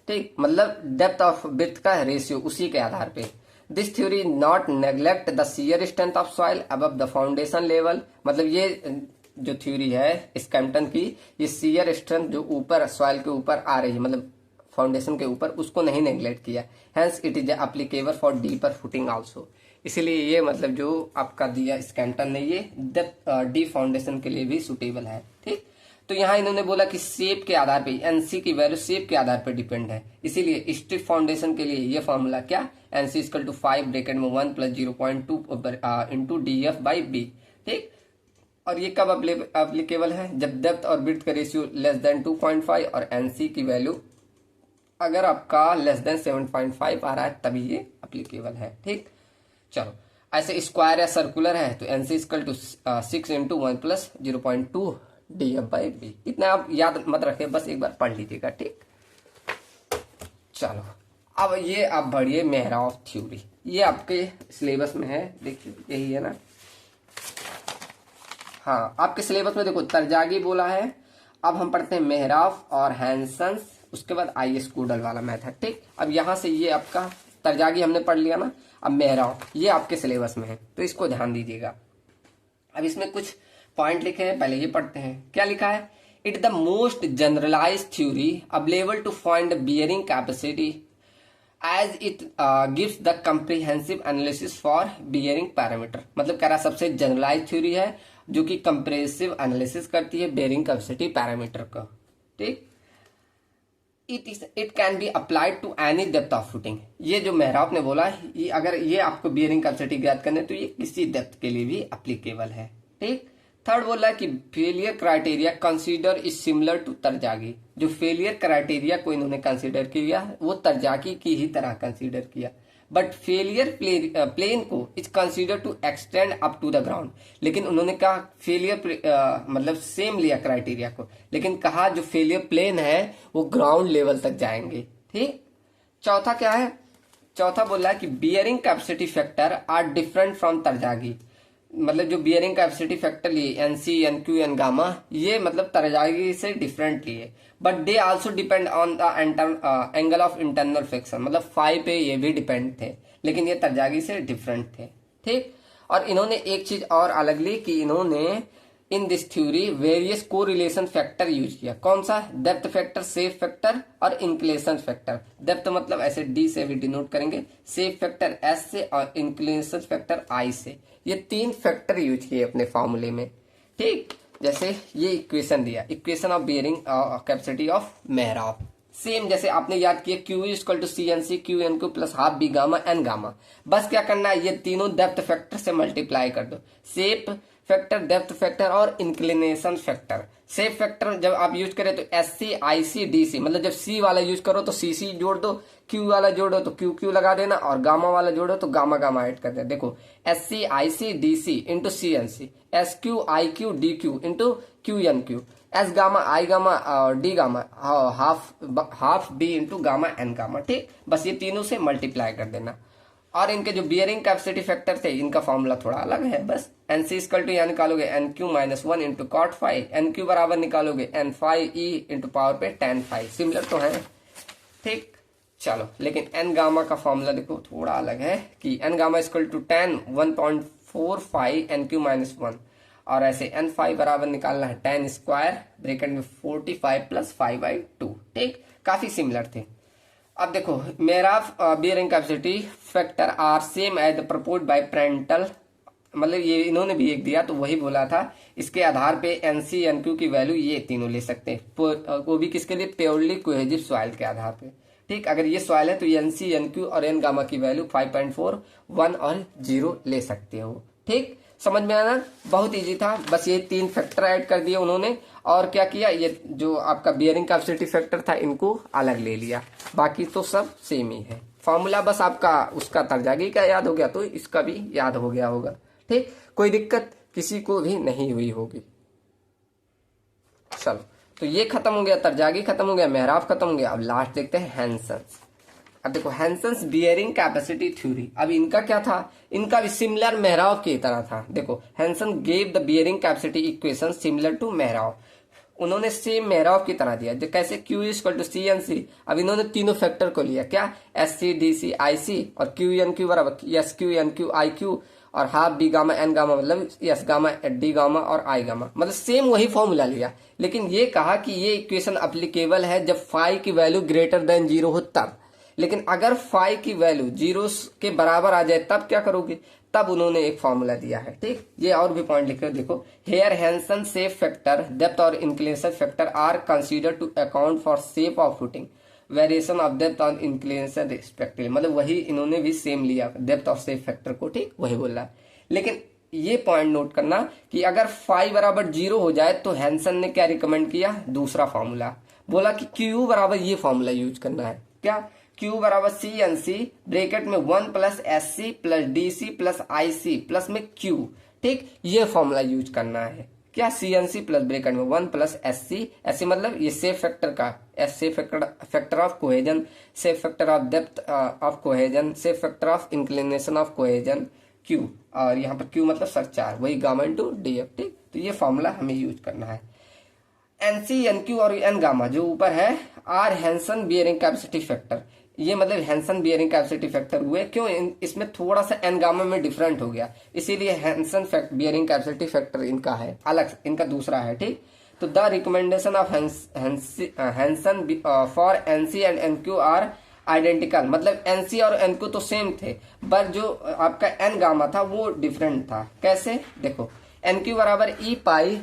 ठीक, मतलब डेप्थ ऑफ विड्थ का रेशियो उसी के आधार पे। This theory not neglect the shear strength of soil above the foundation level, मतलब ये जो थ्योरी है स्कैम्पटन की, ये शियर स्ट्रेंथ जो ऊपर सॉइल के ऊपर आ रही है, मतलब फाउंडेशन के ऊपर, उसको नहीं नेग्लेक्ट किया। Hence it is applicable for deeper footing also. इसीलिए ये मतलब जो आपका दिया स्कैम्पटन ने, ये डेप्थ डीप फाउंडेशन के लिए भी सुटेबल है। ठीक, तो यहाँ इन्होंने बोला कि शेप के आधार पे, एनसी की वैल्यू शेप के आधार पे डिपेंड है, इसीलिए स्ट्रिप फाउंडेशन के लिए ये फॉर्मूला क्या, एनसी इक्वल टू 5 ब्रैकेट में 1 plus 0.2 into D F by B. ठीक, और ये कब एप्लीकेबल है, जब डेप्थ और विड्थ का रेशियो लेस देन 2.5 और एनसी की वैल्यू अगर आपका लेस देन 7.5 आ रहा है, तभी ये एप्लीकेबल है। ठीक, चलो ऐसे स्क्वायर या सर्कुलर है तो NC equal to 6 into 1 plus 0.2 D F by B. इतना आप याद मत रखे, बस एक बार पढ़ लीजिएगा। ठीक, चलो अब ये आप बढ़िए मेहराफ थ्योरी, ये आपके सिलेबस में है, देखिए यही है ना। हाँ, आपके सिलेबस में देखो तरजागी बोला है, अब हम पढ़ते हैं मेहराफ और हैंसन्स, उसके बाद आईएस कूडल वाला मेथड। ठीक, अब यहां से ये आपका तरजागी हमने पढ़ लिया ना, अब मेहराफ ये आपके सिलेबस में है, तो इसको ध्यान दीजिएगा। अब इसमें कुछ पॉइंट लिखे हैं, पहले ये पढ़ते हैं। क्या लिखा है, it the most generalize theory available to find bearing capacity as it gives the comprehensive analysis for bearing parameter, मतलब कह रहा सबसे जनरलाइज थ्योरी है जो कि कंप्रेसिव एनालिसिस करती है बेयरिंग कैपेसिटी पैरामीटर का। ठीक, it can be applied to any depth of footing, ये जो मेहराफ ने बोला ये अगर ये आपको बियरिंग कैपेसिटी ज्ञात करने तो ये किसी डेप्थ के लिए भी अप्लीकेबल है। ठीक, थर्ड बोला कि failure criteria consider is similar to Terzaghi, जो फेलियर क्राइटेरिया को इन्होंने कंसीडर किया वो तरजागी की ही तरह कंसीडर किया, बट फेलियर प्लेन को is consider to extend up to the ground, लेकिन उन्होंने कहा फेलियर मतलब सेम लिया क्राइटेरिया को, लेकिन कहा जो फेलियर प्लेन है वो ग्राउंड लेवल तक जाएंगे। ठीक, चौथा क्या है, चौथा बोला है कि bearing capacity factor are different from Terzaghi, मतलब जो बियरिंग कैपेसिटी फैक्टर लिए एनसी एनक्यू एन गामा, ये मतलब तरजागी से डिफरेंट लिए, but they also depend on the angle of internal friction, मतलब फाई पे ये भी डिपेंड थे, लेकिन ये तरजागी से डिफरेंट थे। ठीक, और इन्होंने एक चीज और अलग ली कि इन्होंने इन दिस थ्योरी वेरियस को रिलेशन फैक्टर यूज किया। कौन सा, डेप्थ फैक्टर, शेप फैक्टर और इंक्लिनेशन फैक्टर। डेप्थ मतलब ऐसे डी से भी डिनोट करेंगे, शेप फैक्टर एस से और इंक्लिनेशन फैक्टर आई से, ये तीन फैक्टर यूज किए अपने फॉर्मूले में। ठीक, जैसे ये इक्वेशन दिया, equation of bearing capacity of Meyerhof, same जैसे आपने याद किया Q equal to C N C Q N Q plus half B gamma N gamma, बस क्या करना है, ये तीनों डेप्थ फैक्टर से मल्टीप्लाई कर दो, शेप फैक्टर, डेप्थ फैक्टर और इंक्लिनेशन फैक्टर। शेप फैक्टर जब आप यूज करें तो S C I C D सी, मतलब जब सी वाला यूज करो तो सी सी जोड़ दो, क्यू वाला जोड़ो तो क्यू क्यू लगा देना, और गामा वाला जोड़ो तो गामा गामा ऐड कर देना। देखो S C I C D C into C N C, S Q I Q D Q into Q N Q, S gamma I gamma और D gamma half B into gamma N gamma. ठीक, बस ये तीनों से multiply कर देना। और इनके जो बियरिंग कैपेसिटी फैक्टर थे इनका फॉर्मूला थोड़ा अलग है, बस एन सी इक्वल टू यहाँ निकालोगे N Q minus 1 into cot five, N Q बराबर निकालोगे N five E into power पे टेन फाइव, सिमिलर तो है। ठीक, चलो लेकिन एन गामा का फॉर्मूला देखो थोड़ा अलग है कि N gamma equal to 10 1.45 N Q minus 1, और ऐसे एन फाइव बराबर निकालना है 10 स्क्वायर ब्रैकेट में 45 प्लस 5/2। ठीक, काफी सिमिलर थे। अब देखो Meyerhof bearing capacity factor are same as propose by Prandtl, मतलब ये इन्होंने भी एक दिया तो वही बोला था, इसके आधार पे एनसी एनक्यू की वैल्यू ये तीनों ले सकते हैं, वो भी किसके लिए, प्योरली कोहेजिव सॉइल के आधार पे। ठीक, अगर ये सॉइल है तो एनसी एनक्यू और एन गामा की वैल्यू 5.4 1 और 0 ले सकते हो। ठीक, समझ में आना, बहुत इजी था, बस ये तीन फैक्टर ऐड कर दिए उन्होंने, और क्या किया, ये जो आपका बियरिंग कैपेसिटी फैक्टर था इनको अलग ले लिया, बाकी तो सब सेम ही है। फॉर्मूला बस आपका उसका तरजागी का याद हो गया तो इसका भी याद हो गया होगा। ठीक, कोई दिक्कत किसी को भी नहीं हुई होगी। चलो तो ये खत्म हो गया, तरजागी खत्म हो गया, मेहराफ खत्म हो गया। अब लास्ट देखते हैं हैंसन्स। अब देखो हैंसन्स बियरिंग कैपेसिटी थ्योरी, अब इनका क्या था, इनका भी सिमिलर मेहराफ की तरह था। देखो Hansen gave the bearing capacity equation similar to Meyerhof, उन्होंने सेम मेहराब की तरह दिया, जो कैसे Q equal to C N C. अब इन्होंने तीनों फैक्टर को लिया, क्या, S C D C I C, और क्यू एन क्यू बराबर S Q N Q I Q, और half B gamma N gamma मतलब एस गामा डी गामा और आई गामा, मतलब सेम वही फॉर्मूला लिया। लेकिन ये कहा कि ये इक्वेशन अप्लीकेबल है जब फाई की वैल्यू ग्रेटर देन जीरो हो तब। लेकिन अगर फाई की वैल्यू जीरो के बराबर आ जाए तब क्या करोगे, तब उन्होंने एक फॉर्मूला दिया है। ठीक, ये और भी पॉइंट लिख रहे हो, देखो, here Hansen shape factor, depth और inclination factor are consider to account for shape of footing, variation of depth और इंक्लिनेशन रिस्पेक्टिवली, मतलब वही इन्होंने भी सेम लिया डेप्थ और शेप फैक्टर को। ठीक, वही बोला है। लेकिन ये पॉइंट नोट करना कि अगर फाई बराबर जीरो हो जाए तो हैंसन ने क्या रिकमेंड किया, दूसरा फॉर्मूला बोला कि क्यू बराबर ये फॉर्मूला यूज करना है, क्या, क्यू बराबर सी एन सी ब्रेकेट में 1 plus S C plus D C plus I C plus में क्यू। ठीक, ये फॉर्मूला यूज करना है, क्या, C N C plus bracket में 1 प्लस एस सी मतलब ये सेफ फैक्टर का, S shape factor of cohesion, shape factor of depth of cohesion, shape factor of inclination of cohesion Q, और यहाँ पर क्यू मतलब सरचार, वही गामा इंटू डी एफ। ठीक, तो ये फॉर्मूला हमें यूज करना है। एन सी एन क्यू और एन गामा जो ऊपर है are Hansen bearing capacity factor, ये मतलब हैंसन बियरिंग कैपेसिटी फैक्टर हुए, क्यों, इसमें थोड़ा सा एन गामा में डिफरेंट हो गया, इसीलिए हैंसन बियरिंग कैपेसिटी फैक्टर इनका है अलग, इनका दूसरा है। ठीक, तो the recommendation of Hansen for NC and NQ are identical, मतलब एनसी और एनक्यू तो सेम थे, पर जो आपका एन गामा था वो डिफरेंट था। कैसे, देखो, एनक्यू बराबर ई पाई,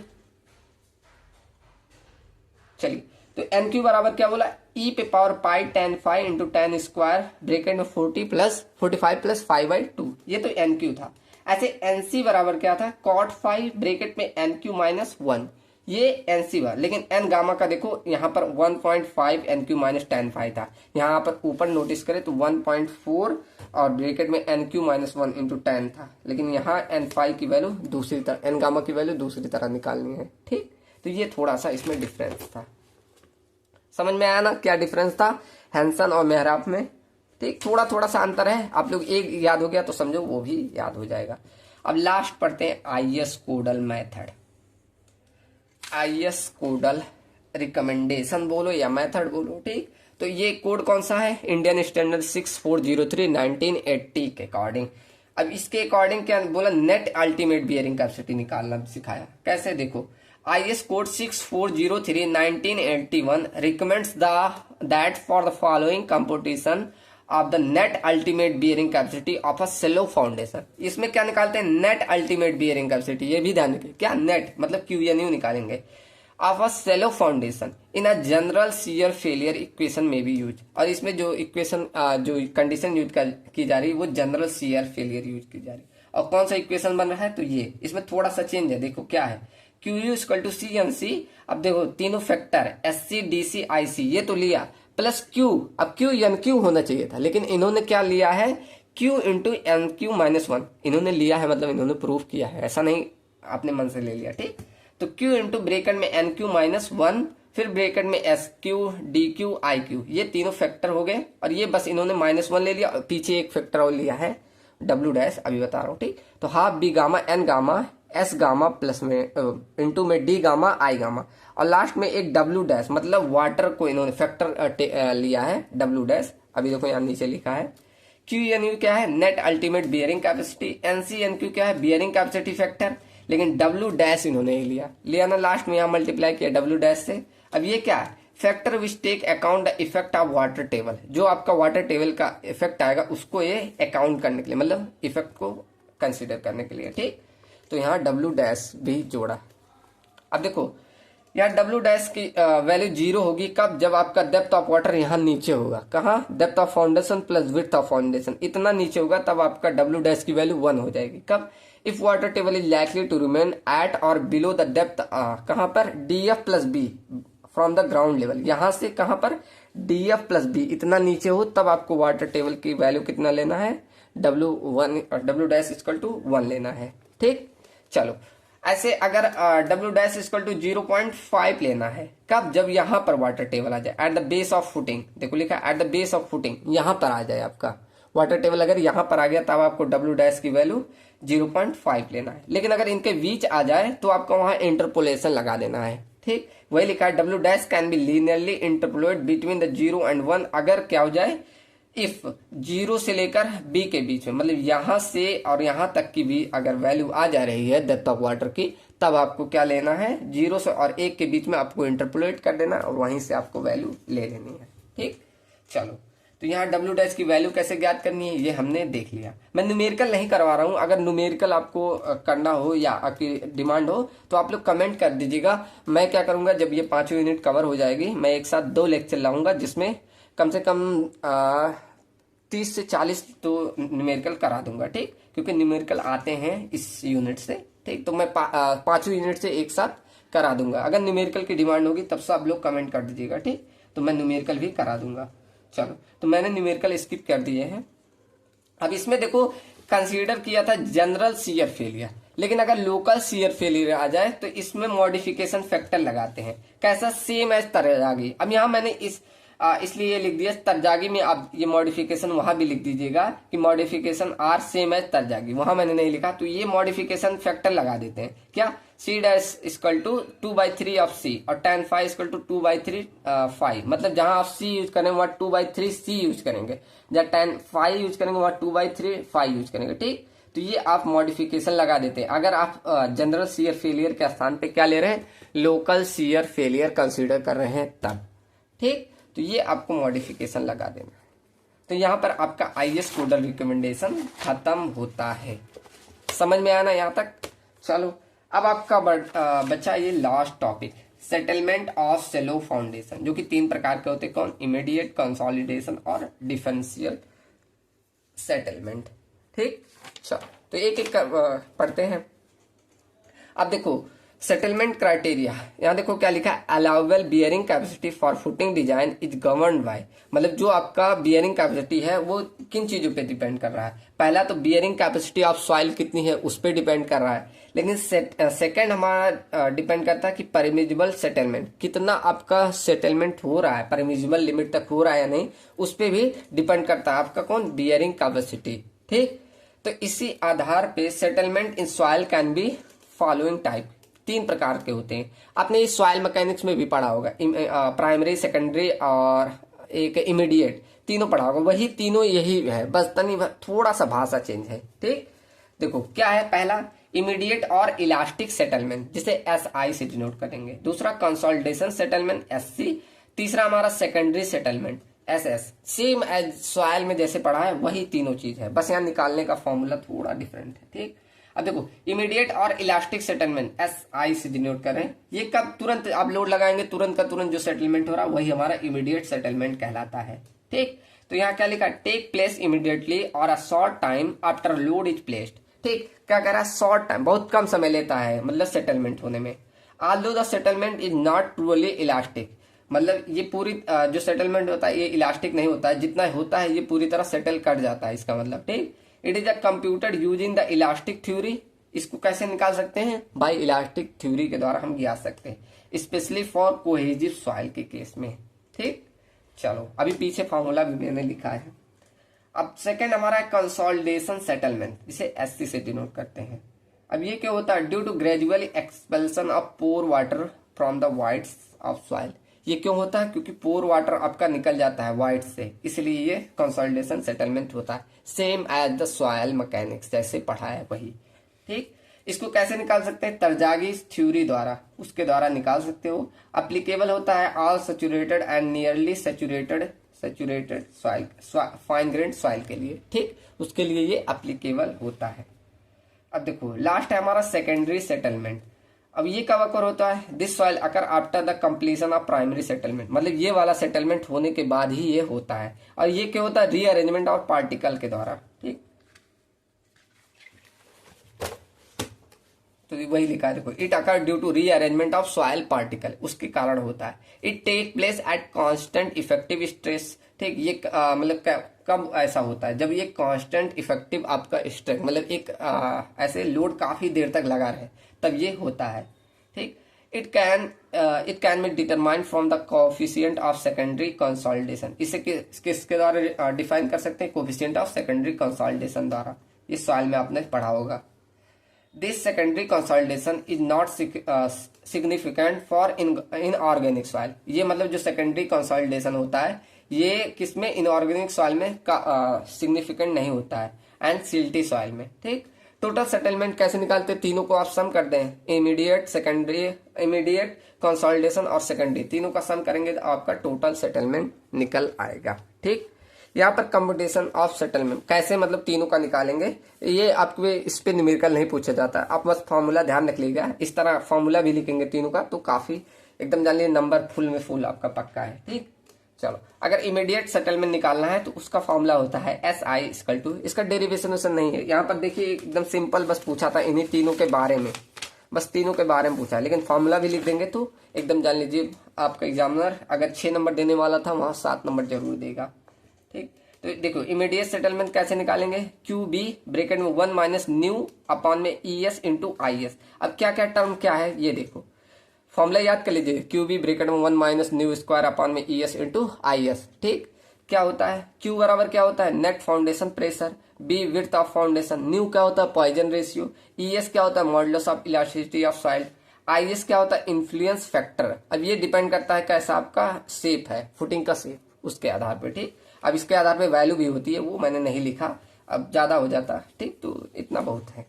चलिए, तो एन क्यू बराबर क्या बोला, ई पे पावर पाई ten five into ten square bracket में 45 प्लस 5/2, ये तो एन क्यू था। ऐसे एन सी बराबर क्या था, कॉट 5 ब्रेकेट में एन क्यू माइनस 1, ये एन सी बार। लेकिन एन गामा का देखो यहाँ पर 1.5 N Q minus ten five था, यहाँ पर ऊपर नोटिस करें तो 1.4 और ब्रेकेट में एन क्यू माइनस 1 इंटू 10 था। लेकिन यहाँ एन फाइव की वैल्यू दूसरी तरह, एन गामा की वैल्यू दूसरी तरह निकालनी है। ठीक, तो ये थोड़ा सा इसमें डिफरेंस था। समझ में आया ना क्या डिफरेंस था हैंसन और मेहराब में। ठीक, थोड़ा थोड़ा सा अंतर है, आप लोग एक याद हो गया तो समझो वो भी याद हो जाएगा। अब लास्ट पढ़ते हैं IS codal method. IS codal recommendation बोलो या मेथड बोलो। ठीक, तो ये कोड कौन सा है, इंडियन स्टैंडर्ड 6403 1980 के अकॉर्डिंग। अब इसके अकॉर्डिंग क्या बोला, नेट अल्टीमेट बियरिंग कैपेसिटी निकालना सिखाया। कैसे, देखो, IS code 6403 1981 recommends that for the following computation of the net ultimate bearing capacity of a shallow foundation, इसमें क्या निकालते हैं, नेट अल्टीमेट बियरिंग कैपेसिटी, ये भी ध्यान रखिए, क्या, नेट मतलब QNU निकालेंगे, of a shallow foundation in a general shear failure equation में भी यूज। और इसमें जो इक्वेशन जो कंडीशन यूज की जा रही है वो जनरल शियर फेलियर यूज की जा रही है। और कौन सा इक्वेशन बन रहा है, तो ये, इसमें थोड़ा सा चेंज है, देखो क्या है, Q U equal to C N C. अब देखो तीनों factor S C D C I C ये तो लिया, प्लस क्यू, अब क्यू एन क्यू होना चाहिए था, लेकिन इन्होंने क्या लिया है, Q into N Q minus 1 इन्होंने लिया है, मतलब इन्होंने प्रूफ किया है, ऐसा नहीं अपने मन से ले लिया। ठीक, तो क्यू इंटू ब्रेकेट में एन क्यू माइनस 1 फिर ब्रेकेट में S Q D Q I Q, ये तीनों फैक्टर हो गए। और ये बस इन्होंने -1 ले लिया, और पीछे एक फैक्टर और लिया है डब्ल्यू डैश, अभी बता रहा हूँ। ठीक, तो half B gamma N gamma S gamma plus में इंटू में डी गामा आई गामा, और लास्ट में एक डब्ल्यू डैश, मतलब वाटर को इन्होंने फैक्टर लिया है डब्ल्यू डैश। अभी देखो यहाँ नीचे लिखा है क्यू एन यू क्या है, net ultimate bearing capacity, N C N Q क्या है, बियरिंग कैपेसिटी फैक्टर, लेकिन डब्ल्यू डैश इन्होंने लिया ना लास्ट में, यहाँ मल्टीप्लाई किया डब्ल्यू डैश से। अब ये क्या है, factor which take account the effect of water table, जो आपका वाटर टेबल का इफेक्ट आएगा उसको ये अकाउंट करने के लिए, मतलब इफेक्ट को कंसिडर करने के लिए। ठीक, तो यहाँ डब्ल्यू डैश भी जोड़ा। अब देखो यहाँ डब्ल्यू डैश की वैल्यू 0 होगी कब, जब आपका डेप्थ ऑफ वाटर यहाँ नीचे होगा, कहाँ, depth of foundation plus width of foundation इतना नीचे होगा, तब आपका डब्ल्यू डैश की वैल्यू 1 हो जाएगी। कब, if water table is likely to remain at or below the depth, कहाँ पर, DF plus B from the ground level, यहाँ से कहाँ पर DF प्लस बी इतना नीचे हो, तब आपको वाटर टेबल की वैल्यू कितना लेना है, डब्ल्यू डैश इक्वल टू 1 लेना है। ठीक, चलो, ऐसे अगर डब्ल्यू डैश इक्वल टू 0.5 लेना है, कब, जब यहां पर वाटर टेबल आ जाए, eight the base of footing, देखो लिखा eight the base of footing, यहां पर आ जाए आपका वाटर टेबल, अगर यहां पर आ गया तब आपको डब्ल्यू डैश की वैल्यू 0.5 लेना है। लेकिन अगर इनके बीच आ जाए तो आपको वहां इंटरपोलेशन लगा देना है। ठीक, वही लिखा है W dash can be linearly interpolate between the 0 and 1 अगर क्या हो जाए, इफ 0 से लेकर b के बीच में, मतलब यहां से और यहां तक की भी अगर वैल्यू आ जा रही है डेप्थ ऑफ वाटर की, तब आपको क्या लेना है, 0 से और 1 के बीच में आपको इंटरपोलेट कर देना और वहीं से आपको वैल्यू ले लेनी है। ठीक, चलो, तो यहाँ डब्ल्यू डैश की वैल्यू कैसे ज्ञात करनी है ये हमने देख लिया। मैं न्यूमेरिकल नहीं करवा रहा हूँ, अगर न्यूमेरिकल आपको करना हो या आपकी डिमांड हो तो आप लोग कमेंट कर दीजिएगा। मैं क्या करूंगा, जब ये 5 यूनिट कवर हो जाएगी, मैं एक साथ 2 लेक्चर लाऊंगा जिसमें कम से कम 30 से 40 तो न्यूमेरिकल करा दूंगा। ठीक, क्योंकि न्यूमेरिकल आते हैं इस यूनिट से। ठीक, तो मैं 5 यूनिट से एक साथ करा दूंगा। अगर न्यूमेरिकल की डिमांड होगी तब सब लोग कमेंट कर दीजिएगा। ठीक, तो मैं न्यूमेरिकल भी करा दूंगा। चलो, तो मैंने न्यूमेरिकल स्किप कर दिए हैं। अब इसमें देखो, कंसीडर किया था जनरल शियर फेलियर, लेकिन अगर लोकल शियर फेलियर आ जाए तो इसमें मॉडिफिकेशन फैक्टर लगाते हैं। कैसा, सेम एज तरजागी। अब यहाँ मैंने इसलिए ये लिख दिया तरजागी में, आप ये मॉडिफिकेशन वहां भी लिख दीजिएगा कि मॉडिफिकेशन आर सेम एज तरजागी, वहां मैंने नहीं लिखा, तो ये मॉडिफिकेशन फैक्टर लगा देते हैं। क्या, C dash equal to 2/3 of C और tan five equal to 2/3 five, मतलब जहां आप सी यूज करेंगे वहां 2/3 सी यूज करेंगे, जहां tan फाइव यूज करेंगे वहां 2/3 फाइव यूज करेंगे। ठीक, तो ये आप मॉडिफिकेशन लगा देते हैं। अगर आप जनरल शियर फेलियर के स्थान पे क्या ले रहे हैं, लोकल शियर फेलियर कंसीडर कर रहे हैं तब। ठीक, तो ये आपको मॉडिफिकेशन लगा देना। तो यहां पर आपका आईएस कोडल रिकमेंडेशन खत्म होता है। समझ में आना यहां तक? चलो, अब आपका बच्चा ये last topic, settlement of shallow foundation, जो कि 3 प्रकार के होते हैं। कौन, इमीडिएट, कंसोलिडेशन और डिफरेंशियल सेटलमेंट। ठीक, चलो, तो एक एक पढ़ते हैं। अब देखो, सेटलमेंट क्राइटेरिया, यहां देखो क्या लिखा है, allowable bearing capacity for footing design is governed bye, मतलब जो आपका बियरिंग कैपेसिटी है वो किन चीजों पे डिपेंड कर रहा है। पहला तो बियरिंग कैपेसिटी ऑफ सॉइल कितनी है उस पर डिपेंड कर रहा है, लेकिन सेकंड हमारा डिपेंड करता है कि परमिजिबल सेटलमेंट, कितना आपका सेटलमेंट हो रहा है, परमिजिबल लिमिट तक हो रहा है या नहीं, उस पर भी डिपेंड करता है आपका कौन, बियरिंग कैपेसिटी। ठीक, तो इसी आधार पे settlement in soil can be following type, 3 प्रकार के होते हैं। आपने इस सॉइल मैकेनिक्स में भी पढ़ा होगा, प्राइमरी, सेकेंडरी और एक इमीडिएट, तीनों पढ़ा होगा। वही तीनों यही है, बस तनी थोड़ा सा भाषा चेंज है। ठीक, देखो क्या है, पहला इमीडिएट और इलास्टिक सेटलमेंट, जिसे SI से डिनोट करेंगे। दूसरा कंसोलिडेशन सेटलमेंट, SC। तीसरा हमारा secondary settlement, SS। Same as soil में जैसे पढ़ा है वही तीनों चीज है, बस यहाँ निकालने का फॉर्मूला थोड़ा डिफरेंट है। ठीक, अब देखो, इमीडिएट और इलास्टिक सेटलमेंट SI से डिनोट करें, ये कब तुरंत आप लोड लगाएंगे, तुरंत का तुरंत जो सेटलमेंट हो रहा है वही हमारा इमीडिएट सेटलमेंट कहलाता है। ठीक, तो यहाँ क्या लिखा, टेक प्लेस इमीडिएटली और a short time after load is placed. ठीक, क्या कह रहा है, शॉर्ट टाइम, बहुत कम समय लेता है मतलब सेटलमेंट होने में। Although the settlement is not truly elastic, मतलब ये पूरी जो सेटलमेंट होता है ये इलास्टिक नहीं होता है, जितना होता है ये पूरी तरह सेटल कर जाता है, इसका मतलब। ठीक, it is a computed using the elastic theory. इसको कैसे निकाल सकते हैं, बाय इलास्टिक थ्योरी के द्वारा हम ज्ञात सकते हैं, स्पेशली फॉर कोहेजिव सॉइल के केस में। ठीक, चलो, अभी पीछे फॉर्मूला भी मैंने लिखा है। अब सेकंड हमारा है कंसोलिडेशन सेटलमेंट, जिसे SC से डिनोट करते हैं। अब ये क्या होता है, due to gradual expulsion of pore water from the voids of soil. ये क्यों होता है, क्योंकि पोर वाटर आपका निकल जाता है वाइड से, इसलिए ये कंसोलिडेशन सेटलमेंट होता है। Same as the soil mechanics, जैसे पढ़ा है वही। ठीक, इसको कैसे निकाल सकते हैं, तरजागी थ्योरी द्वारा, उसके द्वारा निकाल सकते हो। अप्लीकेबल होता है all saturated and nearly saturated soil, fine grain soil के लिए। ठीक, उसके लिए ये अप्लीकेबल होता है। अब देखो, लास्ट है हमारा सेकेंडरी सेटलमेंट। अब ये कब अकर होता है, this soil occur after the completion of primary settlement, मतलब ये वाला सेटलमेंट होने के बाद ही ये होता है। और ये क्या होता है, रीअरेंजमेंट ऑफ पार्टिकल के द्वारा। ठीक, तो वही लिखा है, देखो, it occur due to rearrangement of soil particle, उसके कारण होता है। It take place at constant effective stress. ठीक, ये मतलब कब ऐसा होता है, जब ये कांस्टेंट इफेक्टिव आपका स्ट्रेस, मतलब एक ऐसे लोड काफी देर तक लगा रहे, तब ये होता है। ठीक, it can be determined from the coefficient of secondary consolidation. इसे किसके द्वारा डिफाइन कर सकते हैं, कोफिशिएंट ऑफ सेकेंडरी कंसोलिडेशन द्वारा। इस सॉइल में आपने पढ़ा होगा। This secondary consolidation is not significant for inorganic soil. ये मतलब जो सेकेंडरी कंसोलिडेशन होता है ये किसमें, इनऑर्गेनिक सॉइल में सिग्निफिकेंट नहीं होता है एंड सिल्टी सॉइल में। ठीक, टोटल सेटलमेंट कैसे निकालते हैं, तीनों को आप सम कर दें, इमीडिएट, सेकेंडरी, इमीडिएट, कंसोलिडेशन और सेकेंडरी, तीनों का सम करेंगे तो आपका टोटल सेटलमेंट निकल आएगा। ठीक, यहाँ पर कंप्यूटेशन ऑफ सेटलमेंट कैसे, मतलब तीनों का निकालेंगे, ये आपको इस पे न्यूमेरिकल नहीं पूछा जाता, आप बस फॉर्मूला ध्यान रख लीजिएगा, इस तरह फॉर्मूला भी लिखेंगे तीनों का तो काफी एकदम जान लीजिए नंबर फुल में फुल आपका पक्का है। ठीक, चलो अगर इमीडिएट सेटलमेंट निकालना है तो उसका फॉर्मूला होता है SI इक्वल टू, इसका डेरिवेशन नहीं है यहाँ पर, देखिए एकदम सिंपल बस पूछा था इन्हीं तीनों के बारे में, बस तीनों के बारे में पूछा है, लेकिन फॉर्मूला भी लिख देंगे तो एकदम जान लीजिए आपका एग्जामिनर अगर 6 नंबर देने वाला था वहां 7 नंबर जरूर देगा। ठीक, तो देखो इमीडिएट सेटलमेंट कैसे निकालेंगे, QB ब्रैकेट में 1 माइनस न्यू अपॉन में ES इंटू IS। अब क्या क्या टर्म क्या है ये देखो, फॉर्मूला याद कर लीजिए, QB ब्रैकेट में 1 माइनस न्यू स्क्वायर अपॉन में ES इंटू IS। ठीक, क्या होता है, Q बराबर क्या होता है, net foundation pressure, B width of foundation, new क्या होता है, पॉइजन रेशियो, ES क्या होता है, modulus of elasticity of soil, IS क्या होता है, इन्फ्लुएंस फैक्टर। अब ये डिपेंड करता है कैसा आपका शेप है, फुटिंग का शेप, उसके आधार पर। ठीक, अब इसके आधार पर वैल्यू भी होती है, वो मैंने नहीं लिखा, अब ज्यादा हो जाता। ठीक, तो इतना बहुत है।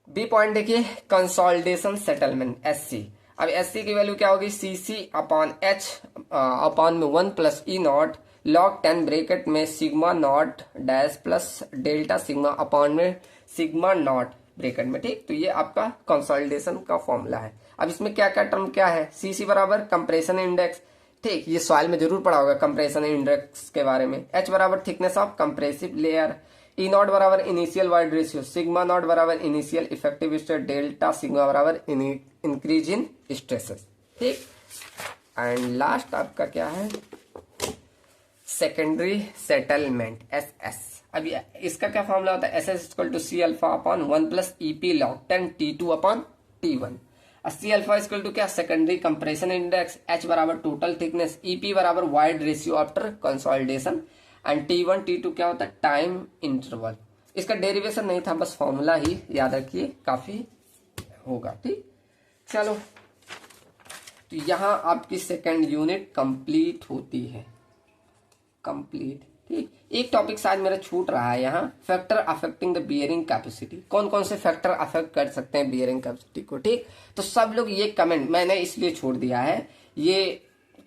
बी पॉइंट देखिए, कंसोलिडेशन सेटलमेंट SC। अब SC की वैल्यू क्या होगी, CC अपॉन H अपॉन में 1 plus E not log 10 bracket में sigma not dash plus delta sigma upon में सिग्मा नॉट ब्रैकेट में। ठीक, तो ये आपका कंसोलिडेशन का फॉर्मूला है। अब इसमें क्या क्या टर्म क्या है, CC बराबर कंप्रेशन इंडेक्स, ठीक, ये सॉइल में जरूर पढ़ा होगा कंप्रेशन इंडेक्स के बारे में, H बराबर thickness of compressive layer, E not बराबर initial void ratio, sigma not बराबर initial effective stress, delta sigma बराबर इंक्रीज इन स्ट्रेसेस। ठीक, एंड लास्ट आपका क्या है, सेकेंडरी सेटलमेंट SS। अब इसका क्या फॉर्मूला होता है, SS equal to C alpha upon 1 plus EP log 10 T2 upon T1। C alpha equal to क्या, सेकेंडरी कंप्रेशन इंडेक्स, H बराबर टोटल थिकनेस, EP बराबर void ratio after consolidation and T1 T2 क्या होता है, time interval. इसका derivation नहीं था, बस फॉर्मूला ही याद रखिए, काफी होगा। ठीक, चलो तो यहां आपकी सेकेंड यूनिट कंप्लीट होती है, कंप्लीट। ठीक, एक टॉपिक शायद मेरा छूट रहा है यहाँ, factor affecting the bearing capacity, कौन कौन से फैक्टर अफेक्ट कर सकते हैं बियरिंग कैपेसिटी को। ठीक, तो सब लोग ये कमेंट मैंने इसलिए छोड़ दिया है, ये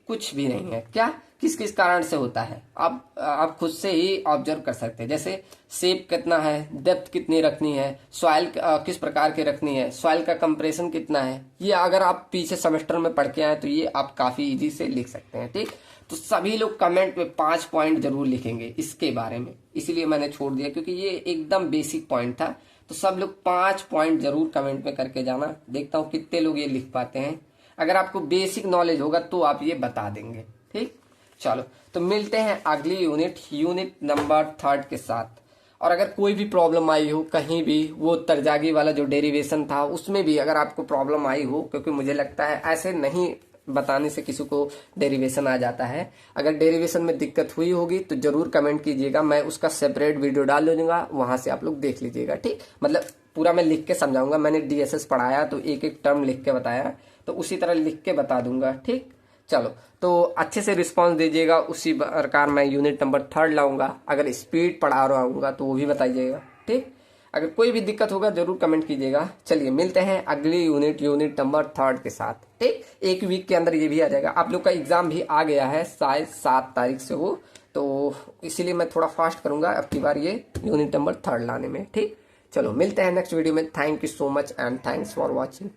कुछ भी नहीं है, क्या किस किस कारण से होता है आप खुद से ही ऑब्जर्व कर सकते हैं, जैसे शेप कितना है, डेप्थ कितनी रखनी है, सॉइल किस प्रकार की रखनी है, सॉइल का कंप्रेशन कितना है, ये अगर आप पीछे सेमेस्टर में पढ़ के आए तो ये आप काफी इजी से लिख सकते हैं। ठीक, तो सभी लोग कमेंट में 5 पॉइंट जरूर लिखेंगे इसके बारे में, इसीलिए मैंने छोड़ दिया क्योंकि ये एकदम बेसिक पॉइंट था। तो सब लोग 5 पॉइंट जरूर कमेंट में करके जाना, देखता हूँ कितने लोग ये लिख पाते हैं। अगर आपको बेसिक नॉलेज होगा तो आप ये बता देंगे। ठीक, चलो तो मिलते हैं अगली यूनिट नंबर 3 के साथ। और अगर कोई भी प्रॉब्लम आई हो कहीं भी, वो तरजागी वाला जो डेरिवेशन था उसमें भी अगर आपको प्रॉब्लम आई हो, क्योंकि मुझे लगता है ऐसे नहीं बताने से किसी को डेरिवेशन आ जाता है, अगर डेरिवेशन में दिक्कत हुई होगी तो जरूर कमेंट कीजिएगा, मैं उसका सेपरेट वीडियो डाल दूंगा, वहां से आप लोग देख लीजिएगा। ठीक, मतलब पूरा मैं लिख के समझाऊंगा, मैंने DSS पढ़ाया तो एक एक टर्म लिख के बताया, तो उसी तरह लिख के बता दूंगा। ठीक, चलो तो अच्छे से रिस्पांस दीजिएगा, उसी प्रकार मैं यूनिट नंबर 3 लाऊंगा, अगर स्पीड पढ़ा रहा हूँ तो वो भी बताइएगा। ठीक, अगर कोई भी दिक्कत होगा जरूर कमेंट कीजिएगा। चलिए मिलते हैं अगली यूनिट नंबर 3 के साथ। ठीक, एक वीक के अंदर ये भी आ जाएगा। आप लोग का एग्जाम भी आ गया है, शायद 7 तारीख से हो, तो इसीलिए मैं थोड़ा फास्ट करूंगा अब की बार ये यूनिट नंबर 3 लाने में। ठीक, चलो मिलते हैं नेक्स्ट वीडियो में। Thank you so much and thanks for watching.